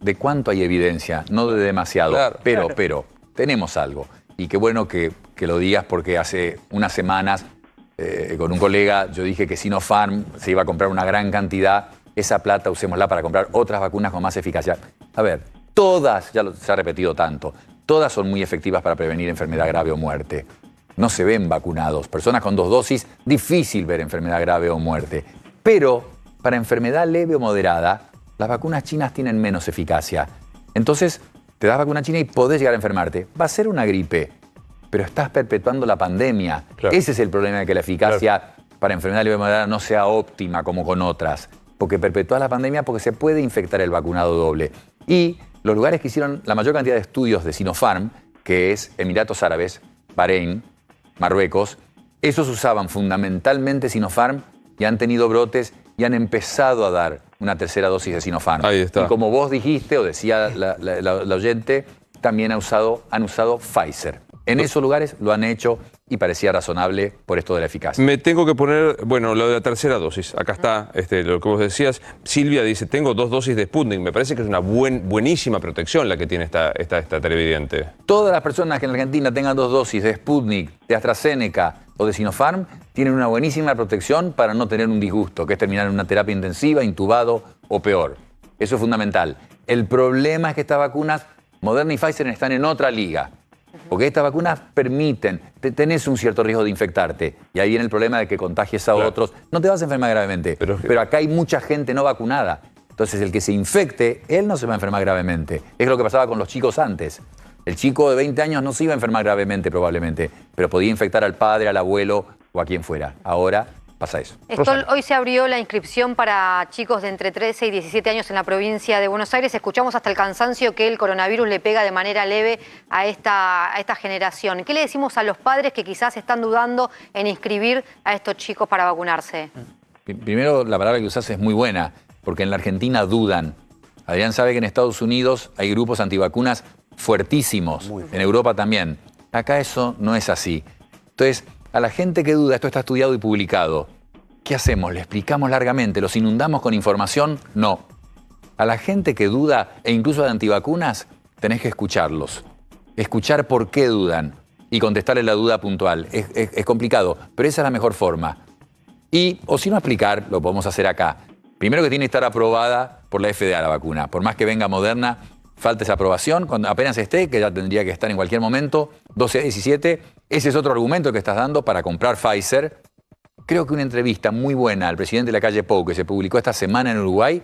¿de cuánto hay evidencia? No de demasiado, claro, pero tenemos algo. Y qué bueno que lo digas porque hace unas semanas con un colega yo dije que Sinopharm se iba a comprar una gran cantidad. Esa plata usémosla para comprar otras vacunas con más eficacia. A ver, todas, se ha repetido tanto, todas son muy efectivas para prevenir enfermedad grave o muerte. No se ven vacunados. Personas con 2 dosis, difícil ver enfermedad grave o muerte. Pero para enfermedad leve o moderada, las vacunas chinas tienen menos eficacia. Entonces, te das vacuna china y podés llegar a enfermarte. Va a ser una gripe, pero estás perpetuando la pandemia. Claro. Ese es el problema de que la eficacia para enfermedad leve o moderada no sea óptima como con otras. Porque perpetúa la pandemia porque se puede infectar el vacunado doble. Y los lugares que hicieron la mayor cantidad de estudios de Sinopharm, que es Emiratos Árabes, Bahrein, Marruecos, esos usaban fundamentalmente Sinopharm y han tenido brotes y han empezado a dar una tercera dosis de Sinopharm. Ahí está. Y como vos dijiste, o decía la oyente, también han usado Pfizer. En esos lugares lo han hecho y parecía razonable por esto de la eficacia. Me tengo que poner, bueno, lo de la tercera dosis. Acá está lo que vos decías. Silvia dice, tengo 2 dosis de Sputnik. Me parece que es una buenísima protección la que tiene esta televidente. Todas las personas que en Argentina tengan 2 dosis de Sputnik, de AstraZeneca o de Sinopharm, tienen una buenísima protección para no tener un disgusto, que es terminar en una terapia intensiva, intubado o peor. Eso es fundamental. El problema es que estas vacunas, Moderna y Pfizer, están en otra liga. Porque estas vacunas permiten, tenés un cierto riesgo de infectarte. Y ahí viene el problema de que contagies a otros. No te vas a enfermar gravemente, pero acá hay mucha gente no vacunada. Entonces el que se infecte, él no se va a enfermar gravemente. Es lo que pasaba con los chicos antes. El chico de 20 años no se iba a enfermar gravemente probablemente, pero podía infectar al padre, al abuelo o a quien fuera. Ahora pasa eso. Stoll, hoy se abrió la inscripción para chicos de entre 13 y 17 años en la provincia de Buenos Aires. Escuchamos hasta el cansancio que el coronavirus le pega de manera leve a esta generación. ¿Qué le decimos a los padres que quizás están dudando en inscribir a estos chicos para vacunarse? Primero, la palabra que usás es muy buena, porque en la Argentina dudan. Adrián sabe que en Estados Unidos hay grupos antivacunas fuertísimos, en Europa también. Acá eso no es así. Entonces, a la gente que duda, esto está estudiado y publicado. ¿Qué hacemos? ¿Le explicamos largamente? ¿Los inundamos con información? No. A la gente que duda, e incluso de antivacunas, tenés que escucharlos. Escuchar por qué dudan y contestarle la duda puntual. Es complicado, pero esa es la mejor forma. O si no explicar, lo podemos hacer acá. Primero que tiene que estar aprobada por la FDA la vacuna. Por más que venga Moderna, falta esa aprobación. Cuando apenas esté, que ya tendría que estar en cualquier momento, 12 a 17, ese es otro argumento que estás dando para comprar Pfizer. Creo que una entrevista muy buena al presidente de la calle Pou, que se publicó esta semana en Uruguay,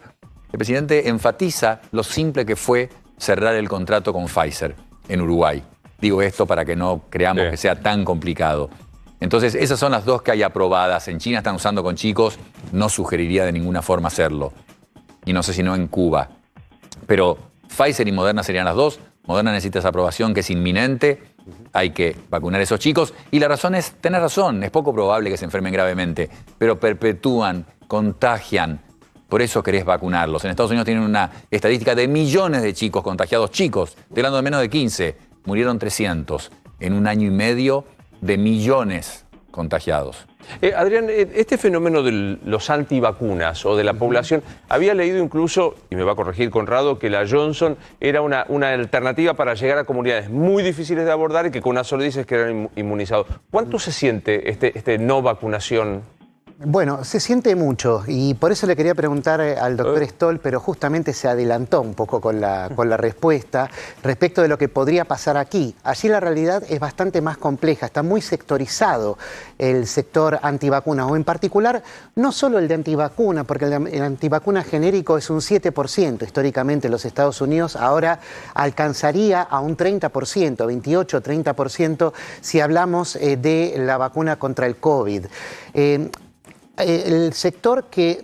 el presidente enfatiza lo simple que fue cerrar el contrato con Pfizer en Uruguay. Digo esto para que no creamos que sea tan complicado. Entonces, esas son las 2 que hay aprobadas. En China están usando con chicos, no sugeriría de ninguna forma hacerlo. Y no sé si no en Cuba. Pero Pfizer y Moderna serían las 2. Moderna necesita esa aprobación que es inminente. Hay que vacunar a esos chicos. Y la razón es, tenés razón, es poco probable que se enfermen gravemente, pero perpetúan, contagian. Por eso querés vacunarlos. En Estados Unidos tienen una estadística de millones de chicos contagiados. Chicos, estoy hablando de menos de 15. Murieron 300 en un año y medio de millones contagiados. Adrián, este fenómeno de los antivacunas o de la población, había leído incluso, y me va a corregir Conrado, que la Johnson era una alternativa para llegar a comunidades muy difíciles de abordar y que con una sola dices que eran inmunizados. ¿Cuánto se siente este no vacunación? Bueno, se siente mucho y por eso le quería preguntar al doctor Stoll, pero justamente se adelantó un poco con la respuesta respecto de lo que podría pasar aquí. Allí la realidad es bastante más compleja, está muy sectorizado el sector antivacuna, o en particular no solo el de antivacuna, porque el antivacuna genérico es un 7% históricamente en los Estados Unidos, ahora alcanzaría a un 30%, 28-30% si hablamos de la vacuna contra el COVID. El sector que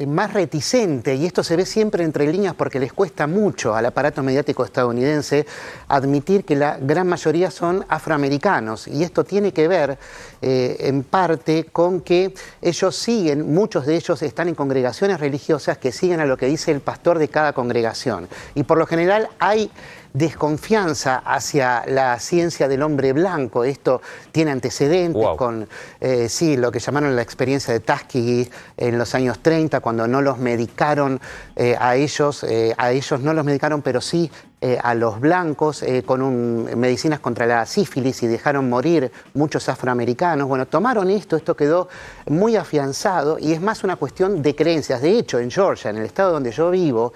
más reticente, y esto se ve siempre entre líneas porque les cuesta mucho al aparato mediático estadounidense admitir que la gran mayoría son afroamericanos, y esto tiene que ver en parte con que ellos siguen, muchos de ellos están en congregaciones religiosas que siguen a lo que dice el pastor de cada congregación, y por lo general hay desconfianza hacia la ciencia del hombre blanco. Esto tiene antecedentes con sí, lo que llamaron la experiencia de Tuskegee en los años 30, cuando no los medicaron a ellos no los medicaron, pero sí a los blancos con medicinas contra la sífilis y dejaron morir muchos afroamericanos. Bueno, tomaron esto quedó muy afianzado y es más una cuestión de creencias. De hecho, en Georgia, en el estado donde yo vivo,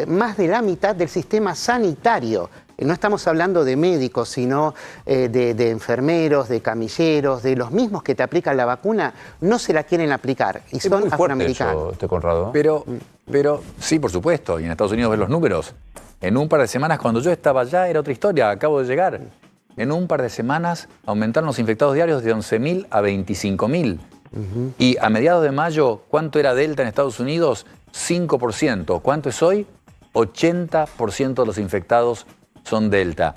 más de la mitad del sistema sanitario, no estamos hablando de médicos, sino de enfermeros, de camilleros, de los mismos que te aplican la vacuna, no se la quieren aplicar y son afroamericanos. Eso, Conrado. Pero sí, por supuesto, y en Estados Unidos ven los números. En un par de semanas, cuando yo estaba allá, era otra historia, acabo de llegar. En un par de semanas aumentaron los infectados diarios de 11.000 a 25.000. Y a mediados de mayo, ¿cuánto era Delta en Estados Unidos? 5%. ¿Cuánto es hoy? 80% de los infectados son Delta.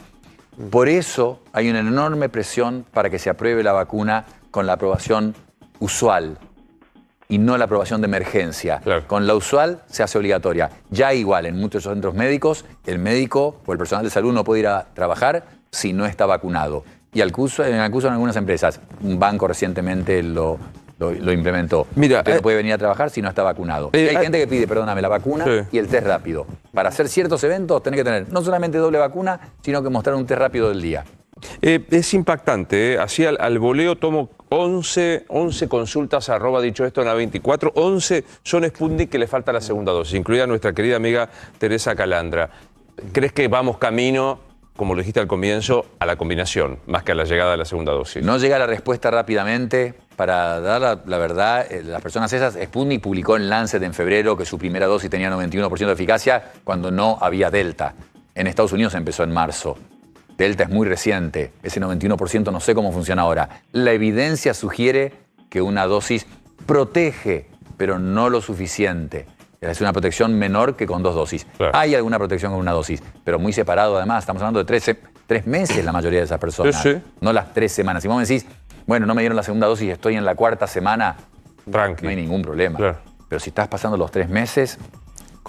Por eso hay una enorme presión para que se apruebe la vacuna con la aprobación usual y no la aprobación de emergencia. Claro. Con la usual se hace obligatoria. Ya igual, en muchos centros médicos, el médico o el personal de salud no puede ir a trabajar si no está vacunado. Y en algunas empresas, un banco recientemente lo implementó. Mira, usted no puede venir a trabajar si no está vacunado. Hay gente que pide, perdóname, la vacuna y el test rápido. Para hacer ciertos eventos tenés que tener no solamente doble vacuna, sino que mostrar un test rápido del día. Es impactante, así al voleo tomo 11 consultas, dicho esto en la 24, 11 son Sputnik que le falta la segunda dosis, incluida nuestra querida amiga Teresa Calandra. ¿Crees que vamos camino, como lo dijiste al comienzo, a la combinación, más que a la llegada de la segunda dosis? No llega la respuesta rápidamente. Para dar la verdad, las personas esas, Sputnik publicó en Lancet en febrero que su primera dosis tenía 91% de eficacia cuando no había Delta. En Estados Unidos empezó en marzo. Delta es muy reciente, ese 91% no sé cómo funciona ahora. La evidencia sugiere que una dosis protege, pero no lo suficiente. Es una protección menor que con 2 dosis. Claro. Hay alguna protección con una dosis, pero muy separado además. Estamos hablando de 3 meses la mayoría de esas personas, sí. No las 3 semanas. Si vos me decís, bueno, no me dieron la segunda dosis y estoy en la 4ª semana, tranqui, no hay ningún problema. Claro. Pero si estás pasando los 3 meses...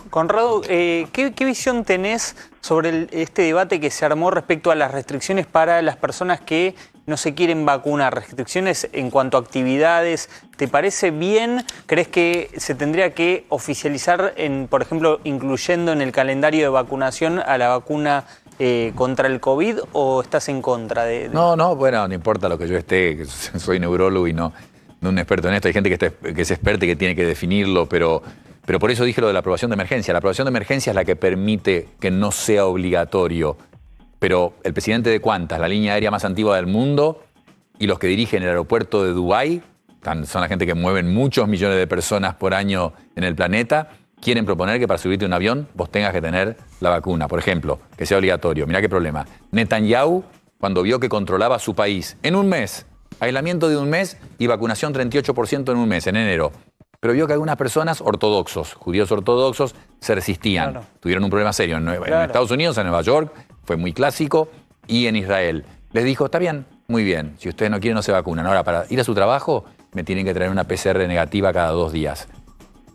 Conrado, ¿qué visión tenés sobre este debate que se armó respecto a las restricciones para las personas que no se quieren vacunar? Restricciones en cuanto a actividades. ¿Te parece bien? ¿Crees que se tendría que oficializar, por ejemplo, incluyendo en el calendario de vacunación a la vacuna contra el COVID o estás en contra de...? No, bueno, no importa lo que yo esté, que soy neurólogo y no un experto en esto. Hay gente que es experta y que tiene que definirlo, pero por eso dije lo de la aprobación de emergencia. La aprobación de emergencia es la que permite que no sea obligatorio. Pero el presidente de Qantas, la línea aérea más antigua del mundo, y los que dirigen el aeropuerto de Dubái, son la gente que mueven muchos millones de personas por año en el planeta, quieren proponer que para subirte a un avión vos tengas que tener la vacuna. Por ejemplo, que sea obligatorio. Mirá qué problema. Netanyahu, cuando vio que controlaba su país, en un mes, aislamiento de un mes y vacunación 38% en un mes, en enero. Pero vio que algunas personas ortodoxos, judíos ortodoxos, se resistían. Claro. Tuvieron un problema serio en Estados Unidos, en Nueva York, fue muy clásico, y en Israel. Les dijo, está bien, muy bien, si ustedes no quieren no se vacunan. Ahora, para ir a su trabajo, me tienen que traer una PCR negativa cada 2 días.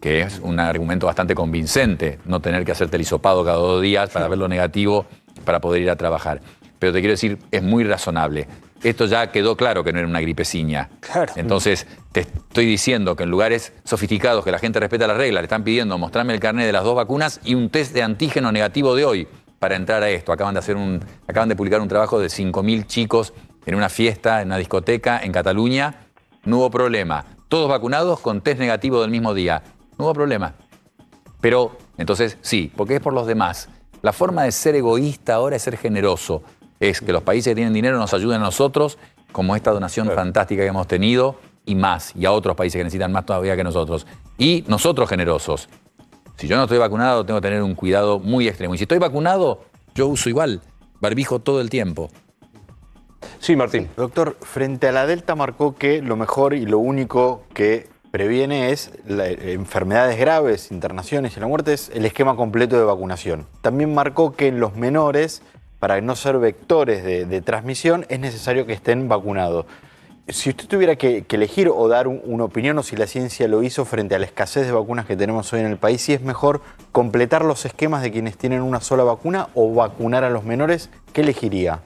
Que es un argumento bastante convincente, no tener que hacerte el hisopado cada 2 días para ver lo negativo para poder ir a trabajar. Pero te quiero decir, es muy razonable. Esto ya quedó claro que no era una gripeciña. Claro. Entonces, te estoy diciendo que en lugares sofisticados que la gente respeta las reglas, le están pidiendo mostrarme el carnet de las 2 vacunas y un test de antígeno negativo de hoy para entrar a esto. Acaban de publicar un trabajo de 5.000 chicos en una fiesta, en una discoteca en Cataluña. No hubo problema. Todos vacunados con test negativo del mismo día. No hubo problema. Pero, entonces, sí, porque es por los demás. La forma de ser egoísta ahora es ser generoso. Es que los países que tienen dinero nos ayuden a nosotros, como esta donación fantástica que hemos tenido, y más, y a otros países que necesitan más todavía que nosotros. Y nosotros generosos. Si yo no estoy vacunado, tengo que tener un cuidado muy extremo. Y si estoy vacunado, yo uso igual barbijo todo el tiempo. Sí, Martín. Doctor, frente a la Delta marcó que lo mejor y lo único que previene es enfermedades graves, internaciones y la muerte, es el esquema completo de vacunación. También marcó que en los menores, para no ser vectores de transmisión, es necesario que estén vacunados. Si usted tuviera que elegir o dar una opinión, o si la ciencia lo hizo frente a la escasez de vacunas que tenemos hoy en el país, si es mejor completar los esquemas de quienes tienen una sola vacuna o vacunar a los menores, ¿qué elegiría?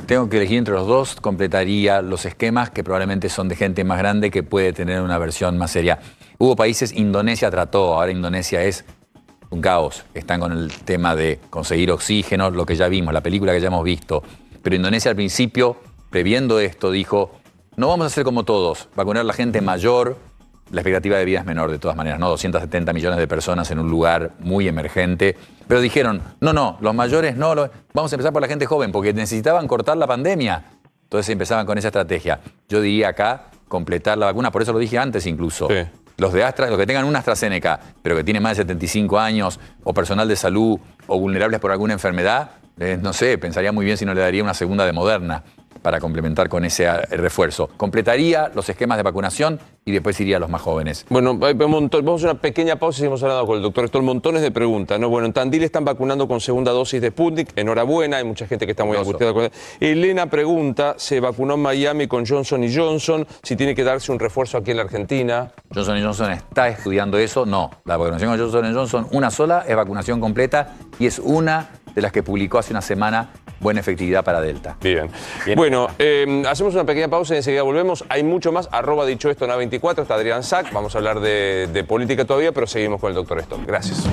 Tengo que elegir entre los dos, completaría los esquemas que probablemente son de gente más grande que puede tener una versión más seria. Hubo países, Indonesia trató, ahora Indonesia es un caos. Están con el tema de conseguir oxígeno, lo que ya vimos, la película que ya hemos visto. Pero Indonesia al principio, previendo esto, dijo, no vamos a hacer como todos, vacunar a la gente mayor, la expectativa de vida es menor de todas maneras, ¿no? 270 millones de personas en un lugar muy emergente. Pero dijeron, no, los mayores no, vamos a empezar por la gente joven, porque necesitaban cortar la pandemia. Entonces empezaban con esa estrategia. Yo diría acá, completar la vacuna, por eso lo dije antes incluso. Sí. Los de Astra, los que tengan una AstraZeneca, pero que tienen más de 75 años, o personal de salud, o vulnerables por alguna enfermedad, no sé, pensaría muy bien si no le daría una segunda de Moderna para complementar con ese refuerzo. Completaría los esquemas de vacunación y después iría a los más jóvenes. Bueno, vamos a hacer una pequeña pausa y seguimos hablando con el doctor Stoll. Montones de preguntas, ¿no? Bueno, en Tandil están vacunando con segunda dosis de Sputnik. Enhorabuena, hay mucha gente que está muy angustiada con eso. Elena pregunta, ¿se vacunó en Miami con Johnson & Johnson? Si tiene que darse un refuerzo aquí en la Argentina. Johnson & Johnson está estudiando eso. No, la vacunación con Johnson & Johnson, una sola, es vacunación completa y es una de las que publicó hace una semana buena efectividad para Delta. Bien. Bueno, hacemos una pequeña pausa y enseguida volvemos. Hay mucho más. @dicho esto en A24. Está Adrián Sack. Vamos a hablar de política todavía, pero seguimos con el doctor Stoll. Gracias.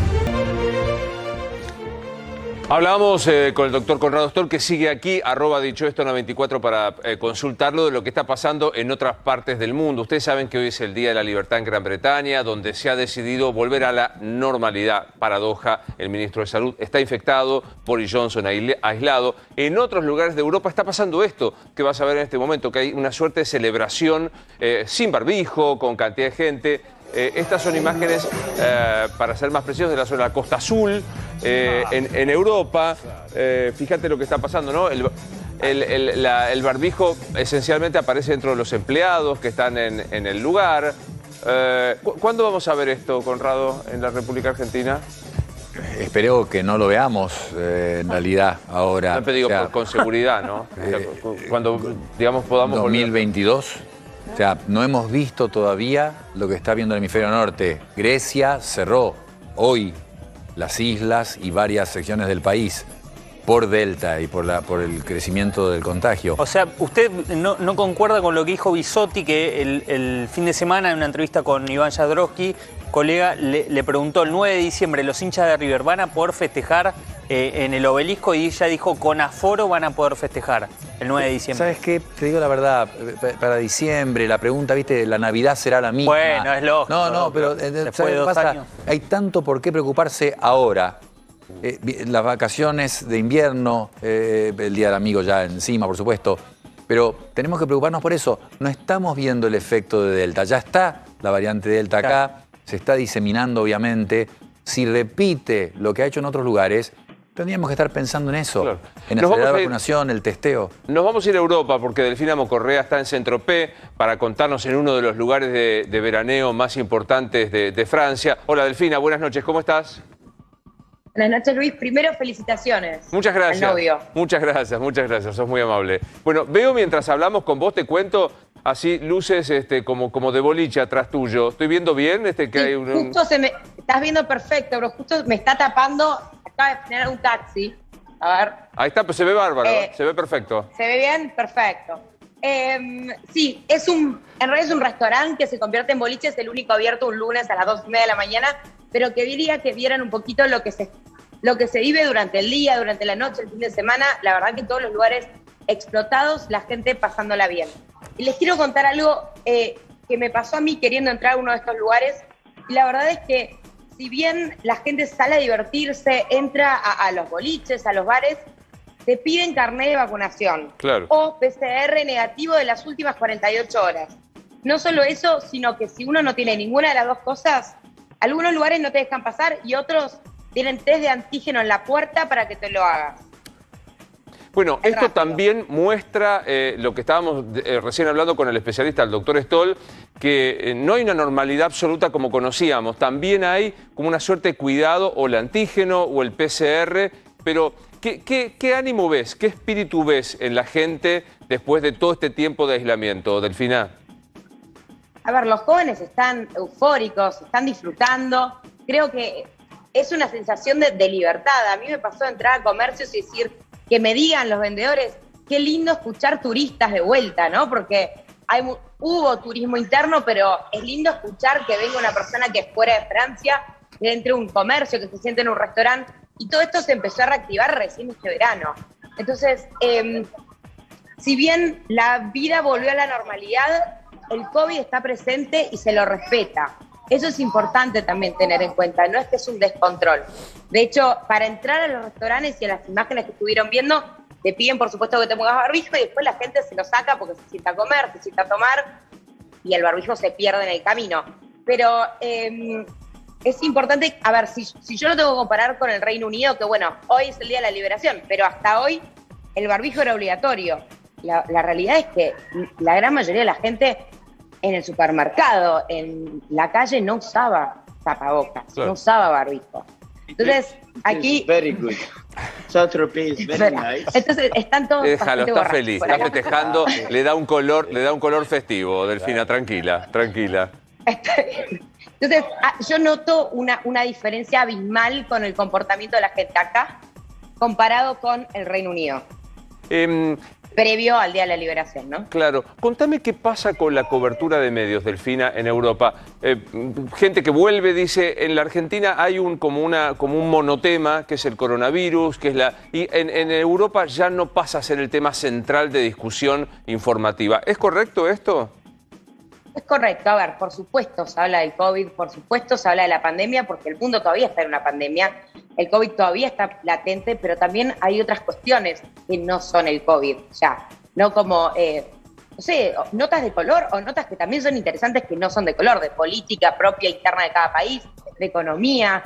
Hablábamos con el doctor Conrado Stoll, que sigue aquí, @dicho esto en A24, para consultarlo de lo que está pasando en otras partes del mundo. Ustedes saben que hoy es el Día de la Libertad en Gran Bretaña, donde se ha decidido volver a la normalidad. Paradoja, el ministro de Salud está infectado, Boris Johnson aislado. En otros lugares de Europa está pasando esto, que vas a ver en este momento, que hay una suerte de celebración sin barbijo, con cantidad de gente. Estas son imágenes, para ser más precisos, de la zona de la Costa Azul, en Europa. Fíjate lo que está pasando, ¿no? El barbijo esencialmente aparece dentro de los empleados que están en el lugar. ¿Cuándo vamos a ver esto, Conrado, en la República Argentina? Espero que no lo veamos, en realidad, ahora. No te digo, con seguridad, ¿no? Cuando, digamos, podamos 2022. O sea, no hemos visto todavía lo que está viendo el hemisferio norte. Grecia cerró hoy las islas y varias secciones del país por Delta y por el crecimiento del contagio. O sea, ¿usted no concuerda con lo que dijo Bisotti, que el fin de semana en una entrevista con Iván Jadrowski, colega, le preguntó el 9 de diciembre, los hinchas de River van a poder festejar en el Obelisco? Y ella dijo, con aforo van a poder festejar el 9 de diciembre. ¿Sabes qué? Te digo la verdad, para diciembre, la pregunta, viste, la Navidad será la misma. Bueno, es lógico. No, pero después de 2 años. Hay tanto por qué preocuparse ahora. Las vacaciones de invierno, el Día del Amigo ya encima, por supuesto. Pero tenemos que preocuparnos por eso. No estamos viendo el efecto de Delta. Ya está la variante Delta acá, se está diseminando, obviamente. Si repite lo que ha hecho en otros lugares, tendríamos que estar pensando en eso, claro. En acelerar la vacunación, el testeo. Nos vamos a ir a Europa porque Delfina Mocorrea está en Saint-Tropez para contarnos en uno de los lugares de veraneo más importantes de Francia. Hola Delfina, buenas noches, ¿cómo estás? Buenas noches, Luis. Primero, felicitaciones. Muchas gracias. Al novio. Muchas gracias, sos muy amable. Bueno, veo mientras hablamos con vos, te cuento, así luces como de boliche atrás tuyo. ¿Estoy viendo bien? Que sí, hay justo estás viendo perfecto, pero justo me está tapando, acaba de frenar un taxi. A ver. Ahí está, pues se ve bárbaro, se ve perfecto. ¿Se ve bien? Perfecto. Sí, en realidad es un restaurante que se convierte en boliche, es el único abierto un lunes a las 2:30 de la mañana, pero que diría que vieran un poquito lo que se vive durante el día, durante la noche, el fin de semana. La verdad que todos los lugares explotados, la gente pasándola bien. Y les quiero contar algo que me pasó a mí queriendo entrar a uno de estos lugares, y la verdad es que si bien la gente sale a divertirse, entra a los boliches, a los bares, te piden carnet de vacunación, claro, o PCR negativo de las últimas 48 horas. No solo eso, sino que si uno no tiene ninguna de las dos cosas, algunos lugares no te dejan pasar y otros tienen test de antígeno en la puerta para que te lo hagas. Bueno, esto también muestra lo que estábamos recién hablando con el especialista, el doctor Stoll, que no hay una normalidad absoluta como conocíamos. También hay como una suerte de cuidado, o el antígeno o el PCR, pero ¿qué ánimo ves, qué espíritu ves en la gente después de todo este tiempo de aislamiento, Delfina? A ver, los jóvenes están eufóricos, están disfrutando. Creo que es una sensación de libertad. A mí me pasó entrar a comercios y decir, que me digan los vendedores, qué lindo escuchar turistas de vuelta, ¿no? Porque hubo turismo interno, pero es lindo escuchar que venga una persona que es fuera de Francia, que entre a un comercio, que se siente en un restaurante, y todo esto se empezó a reactivar recién este verano. Entonces, si bien la vida volvió a la normalidad, el COVID está presente y se lo respeta. Eso es importante también tener en cuenta, no es que es un descontrol. De hecho, para entrar a los restaurantes y a las imágenes que estuvieron viendo, te piden por supuesto que te pongas barbijo y después la gente se lo saca porque se sienta a comer, se sienta a tomar y el barbijo se pierde en el camino. Pero es importante, a ver, si yo lo tengo que comparar con el Reino Unido, que bueno, hoy es el Día de la Liberación, pero hasta hoy el barbijo era obligatorio. La realidad es que la gran mayoría de la gente en el supermercado, en la calle, no usaba tapabocas, no usaba barbijo. Entonces, aquí... Very good. Saint-Tropez is very nice. Entonces, están todos Déjalo, está borrachos. feliz, está festejando, le da un color festivo, Delfina, tranquila. Entonces, yo noto una diferencia abismal con el comportamiento de la gente acá, comparado con el Reino Unido. Previo al Día de la Liberación, ¿no? Claro. Contame qué pasa con la cobertura de medios, Delfina, en Europa. Gente que vuelve dice, en la Argentina hay como un monotema, que es el coronavirus, y en Europa ya no pasa a ser el tema central de discusión informativa. ¿Es correcto esto? Es correcto. A ver, por supuesto se habla del COVID, por supuesto se habla de la pandemia, porque el mundo todavía está en una pandemia. El COVID todavía está latente, pero también hay otras cuestiones que no son el COVID, ya. No como, no sé, notas de color o notas que también son interesantes que no son de color, de política propia interna de cada país, de economía.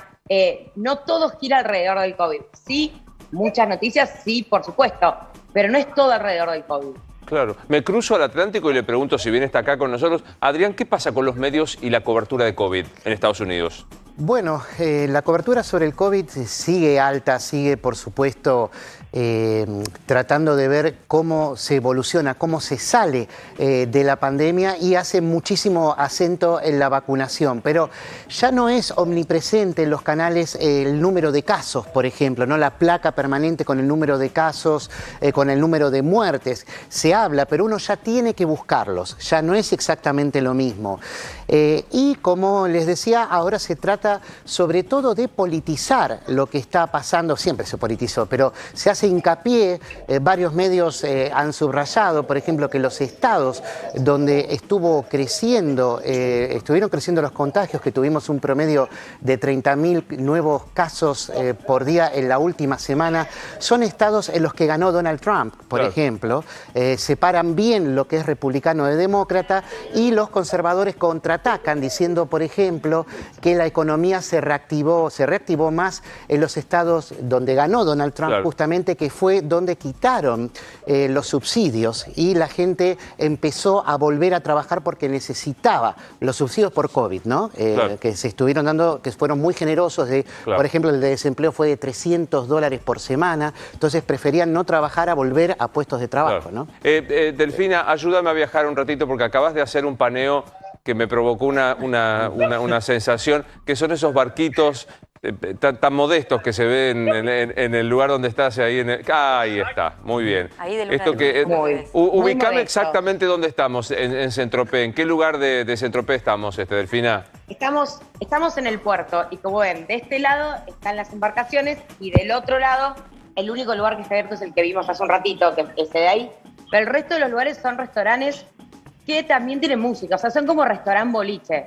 No todo gira alrededor del COVID. Sí, muchas noticias, sí, por supuesto, pero no es todo alrededor del COVID. Claro. Me cruzo al Atlántico y le pregunto, si bien está acá con nosotros, Adrián, ¿qué pasa con los medios y la cobertura de COVID en Estados Unidos? Bueno, la cobertura sobre el COVID sigue alta, sigue por supuesto tratando de ver cómo se evoluciona, cómo se sale de la pandemia y hace muchísimo acento en la vacunación, pero ya no es omnipresente en los canales el número de casos, por ejemplo, ¿no? La placa permanente con el número de casos, con el número de muertes, se habla, pero uno ya tiene que buscarlos, ya no es exactamente lo mismo. Y como les decía, ahora se trata sobre todo de politizar lo que está pasando, siempre se politizó, pero se hace hincapié, varios medios han subrayado, por ejemplo, que los estados donde estuvieron creciendo los contagios, que tuvimos un promedio de 30.000 nuevos casos por día en la última semana, son estados en los que ganó Donald Trump, por ejemplo. Separan bien lo que es republicano de demócrata y los conservadores contraatacan diciendo, por ejemplo, que la economía se reactivó más en los estados donde ganó Donald Trump, justamente, que fue donde quitaron los subsidios y la gente empezó a volver a trabajar porque necesitaba los subsidios por COVID, ¿no? Que se estuvieron dando, que fueron muy generosos. Por ejemplo, el de desempleo fue de $300 por semana, entonces preferían no trabajar a volver a puestos de trabajo, ¿no? Delfina, ayúdame a viajar un ratito porque acabas de hacer un paneo que me provocó una sensación, que son esos barquitos tan modestos que se ven en el lugar donde estás, ahí ahí está, muy bien. Ahí de esto que ubicame exactamente dónde estamos en Saint-Tropez. ¿En qué lugar de Saint-Tropez estamos, Delfina? Estamos en el puerto y como ven, de este lado están las embarcaciones y del otro lado el único lugar que está abierto es el que vimos hace un ratito, que es ese de ahí. Pero el resto de los lugares son restaurantes que también tienen música, o sea, son como restaurante boliche.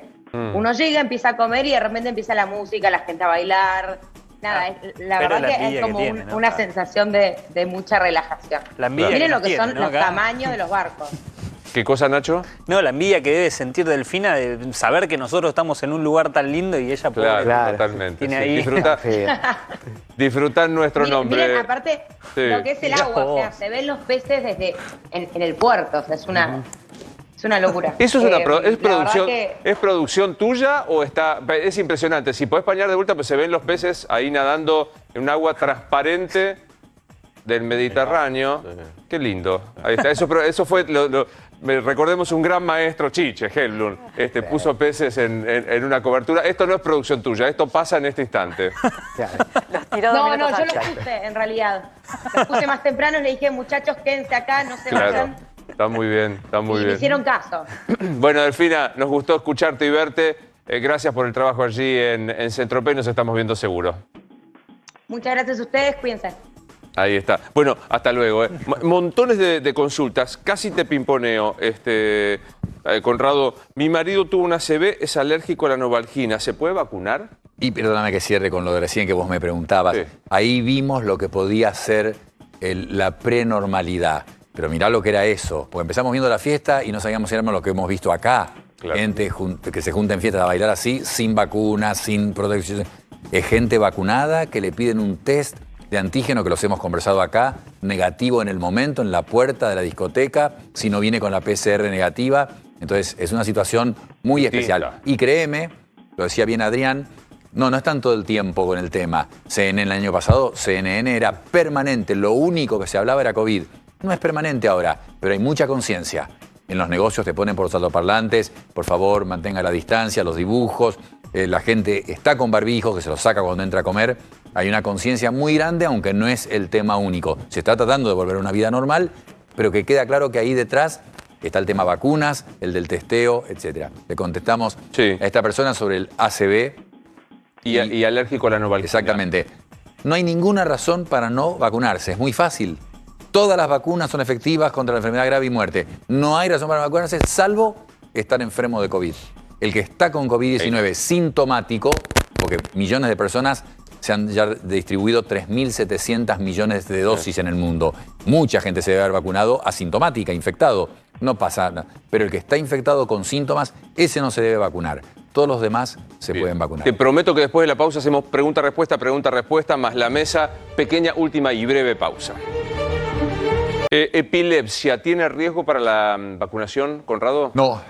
Uno llega, empieza a comer y de repente empieza la música, la gente a bailar. Nada, la verdad que es como una sensación de mucha relajación. Miren lo que son los tamaños de los barcos. ¿Qué cosa, Nacho? No, la envidia que debe sentir Delfina de saber que nosotros estamos en un lugar tan lindo y ella puede... Totalmente. Tiene ahí... Disfrutar nuestro nombre. Miren, aparte, lo que es el agua, o sea, se ven los peces desde en el puerto, o sea, es una locura. ¿Eso es producción tuya o está...? Es impresionante. Si podés pañar de vuelta, pues se ven los peces ahí nadando en un agua transparente. del Mediterráneo. Qué lindo. Ahí está. Eso fue, recordemos, un gran maestro, Chiche Helblum, puso peces en una cobertura. Esto no es producción tuya, esto pasa en este instante. No, yo los puse, en realidad. Los puse más temprano y le dije, muchachos, quédense acá, no se vayan. Está muy bien, está muy bien. Me hicieron caso. Bueno, Delfina, nos gustó escucharte y verte. Gracias por el trabajo allí en Saint-Tropez, nos estamos viendo seguro. Muchas gracias a ustedes, cuídense. Ahí está. Bueno, hasta luego. Montones de consultas, casi te pimponeo, Conrado. Mi marido tuvo una ACV, es alérgico a la Novalgina, ¿se puede vacunar? Y perdóname que cierre con lo de recién que vos me preguntabas. Sí. Ahí vimos lo que podía ser la prenormalidad. Pero mirá lo que era eso, porque empezamos viendo la fiesta y no sabíamos si éramos lo que hemos visto acá. Claro. Gente que se junta en fiestas a bailar así, sin vacunas, sin protección. Es gente vacunada que le piden un test de antígeno, que los hemos conversado acá, negativo en el momento, en la puerta de la discoteca, si no viene con la PCR negativa. Entonces es una situación muy especial. Y créeme, lo decía bien Adrián, no es tanto el tiempo con el tema. CNN el año pasado, CNN era permanente, lo único que se hablaba era COVID. No es permanente ahora, pero hay mucha conciencia. En los negocios te ponen por los altoparlantes, por favor, mantenga la distancia, los dibujos. La gente está con barbijo, que se los saca cuando entra a comer. Hay una conciencia muy grande, aunque no es el tema único. Se está tratando de volver a una vida normal, pero que queda claro que ahí detrás está el tema vacunas, el del testeo, etc. Le contestamos a esta persona sobre el ACV. Y alérgico a la Novalgina. Exactamente. No hay ninguna razón para no vacunarse, es muy fácil. Todas las vacunas son efectivas contra la enfermedad grave y muerte. No hay razón para vacunarse, salvo estar enfermo de COVID. El que está con COVID-19 sintomático, porque millones de personas se han ya distribuido 3.700 millones de dosis en el mundo. Mucha gente se debe haber vacunado asintomática, infectado. No pasa nada. Pero el que está infectado con síntomas, ese no se debe vacunar. Todos los demás se pueden vacunar. Te prometo que después de la pausa hacemos pregunta-respuesta, más la mesa. Pequeña, última y breve pausa. ¿Epilepsia tiene riesgo para la vacunación, Conrado? No.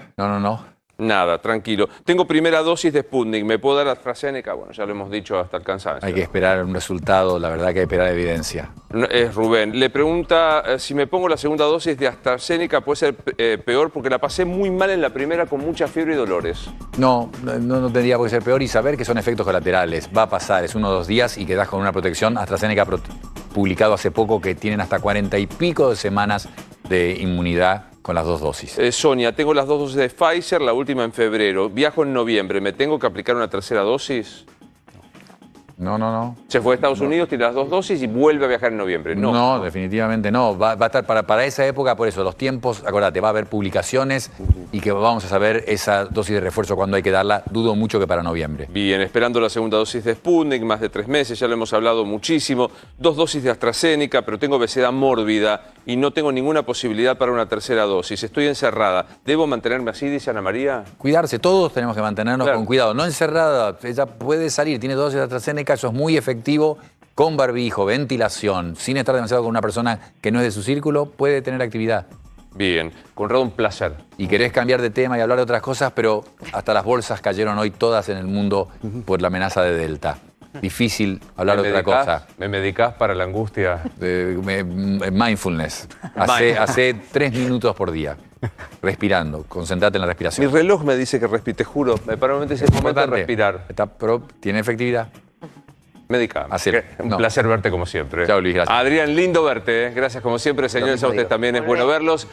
Nada, tranquilo. Tengo primera dosis de Sputnik, ¿me puedo dar AstraZeneca? Bueno, ya lo hemos dicho hasta el cansancio. Hay que esperar un resultado, la verdad que hay que esperar evidencia. Es Rubén. Le pregunta si me pongo la segunda dosis de AstraZeneca puede ser peor, porque la pasé muy mal en la primera con mucha fiebre y dolores. No tendría por qué ser peor, y saber que son efectos colaterales. Va a pasar, es 1 o 2 días y quedás con una protección. AstraZeneca publicado hace poco que tienen hasta 40 y pico de semanas de inmunidad con las 2 dosis. Sonia, tengo las 2 dosis de Pfizer, la última en febrero. Viajo en noviembre. ¿Me tengo que aplicar una tercera dosis? No. Se fue a Estados Unidos, tiene las 2 dosis y vuelve a viajar en noviembre. No, definitivamente no. Va a estar para esa época, por eso, los tiempos, acordate, va a haber publicaciones y que vamos a saber esa dosis de refuerzo cuando hay que darla. Dudo mucho que para noviembre. Bien, esperando la segunda dosis de Sputnik, más de 3 meses, ya lo hemos hablado muchísimo. 2 dosis de AstraZeneca, pero tengo obesidad mórbida y no tengo ninguna posibilidad para una tercera dosis. Estoy encerrada. ¿Debo mantenerme así, dice Ana María? Cuidarse, todos tenemos que mantenernos con cuidado. No encerrada, ella puede salir, tiene 2 dosis de AstraZeneca, eso es muy efectivo, con barbijo, ventilación, sin estar demasiado con una persona que no es de su círculo, puede tener actividad. Bien, Conrado, un placer. Y querés cambiar de tema y hablar de otras cosas, pero hasta las bolsas cayeron hoy todas en el mundo por la amenaza de Delta. Difícil hablar de otra cosa. ¿Me medicás para la angustia? Mindfulness. Hace 3 minutos por día. Respirando. Concentrate en la respiración. Mi reloj me dice que respire, te juro. Probablemente es el momento de respirar. Pero tiene efectividad. Medicame. Un placer verte como siempre. Chao, Luis, gracias. Adrián, lindo verte. Gracias como siempre, señores. A ustedes también es bueno verlos.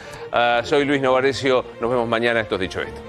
Soy Luis Novarecio. Nos vemos mañana. Esto es Dicho Esto.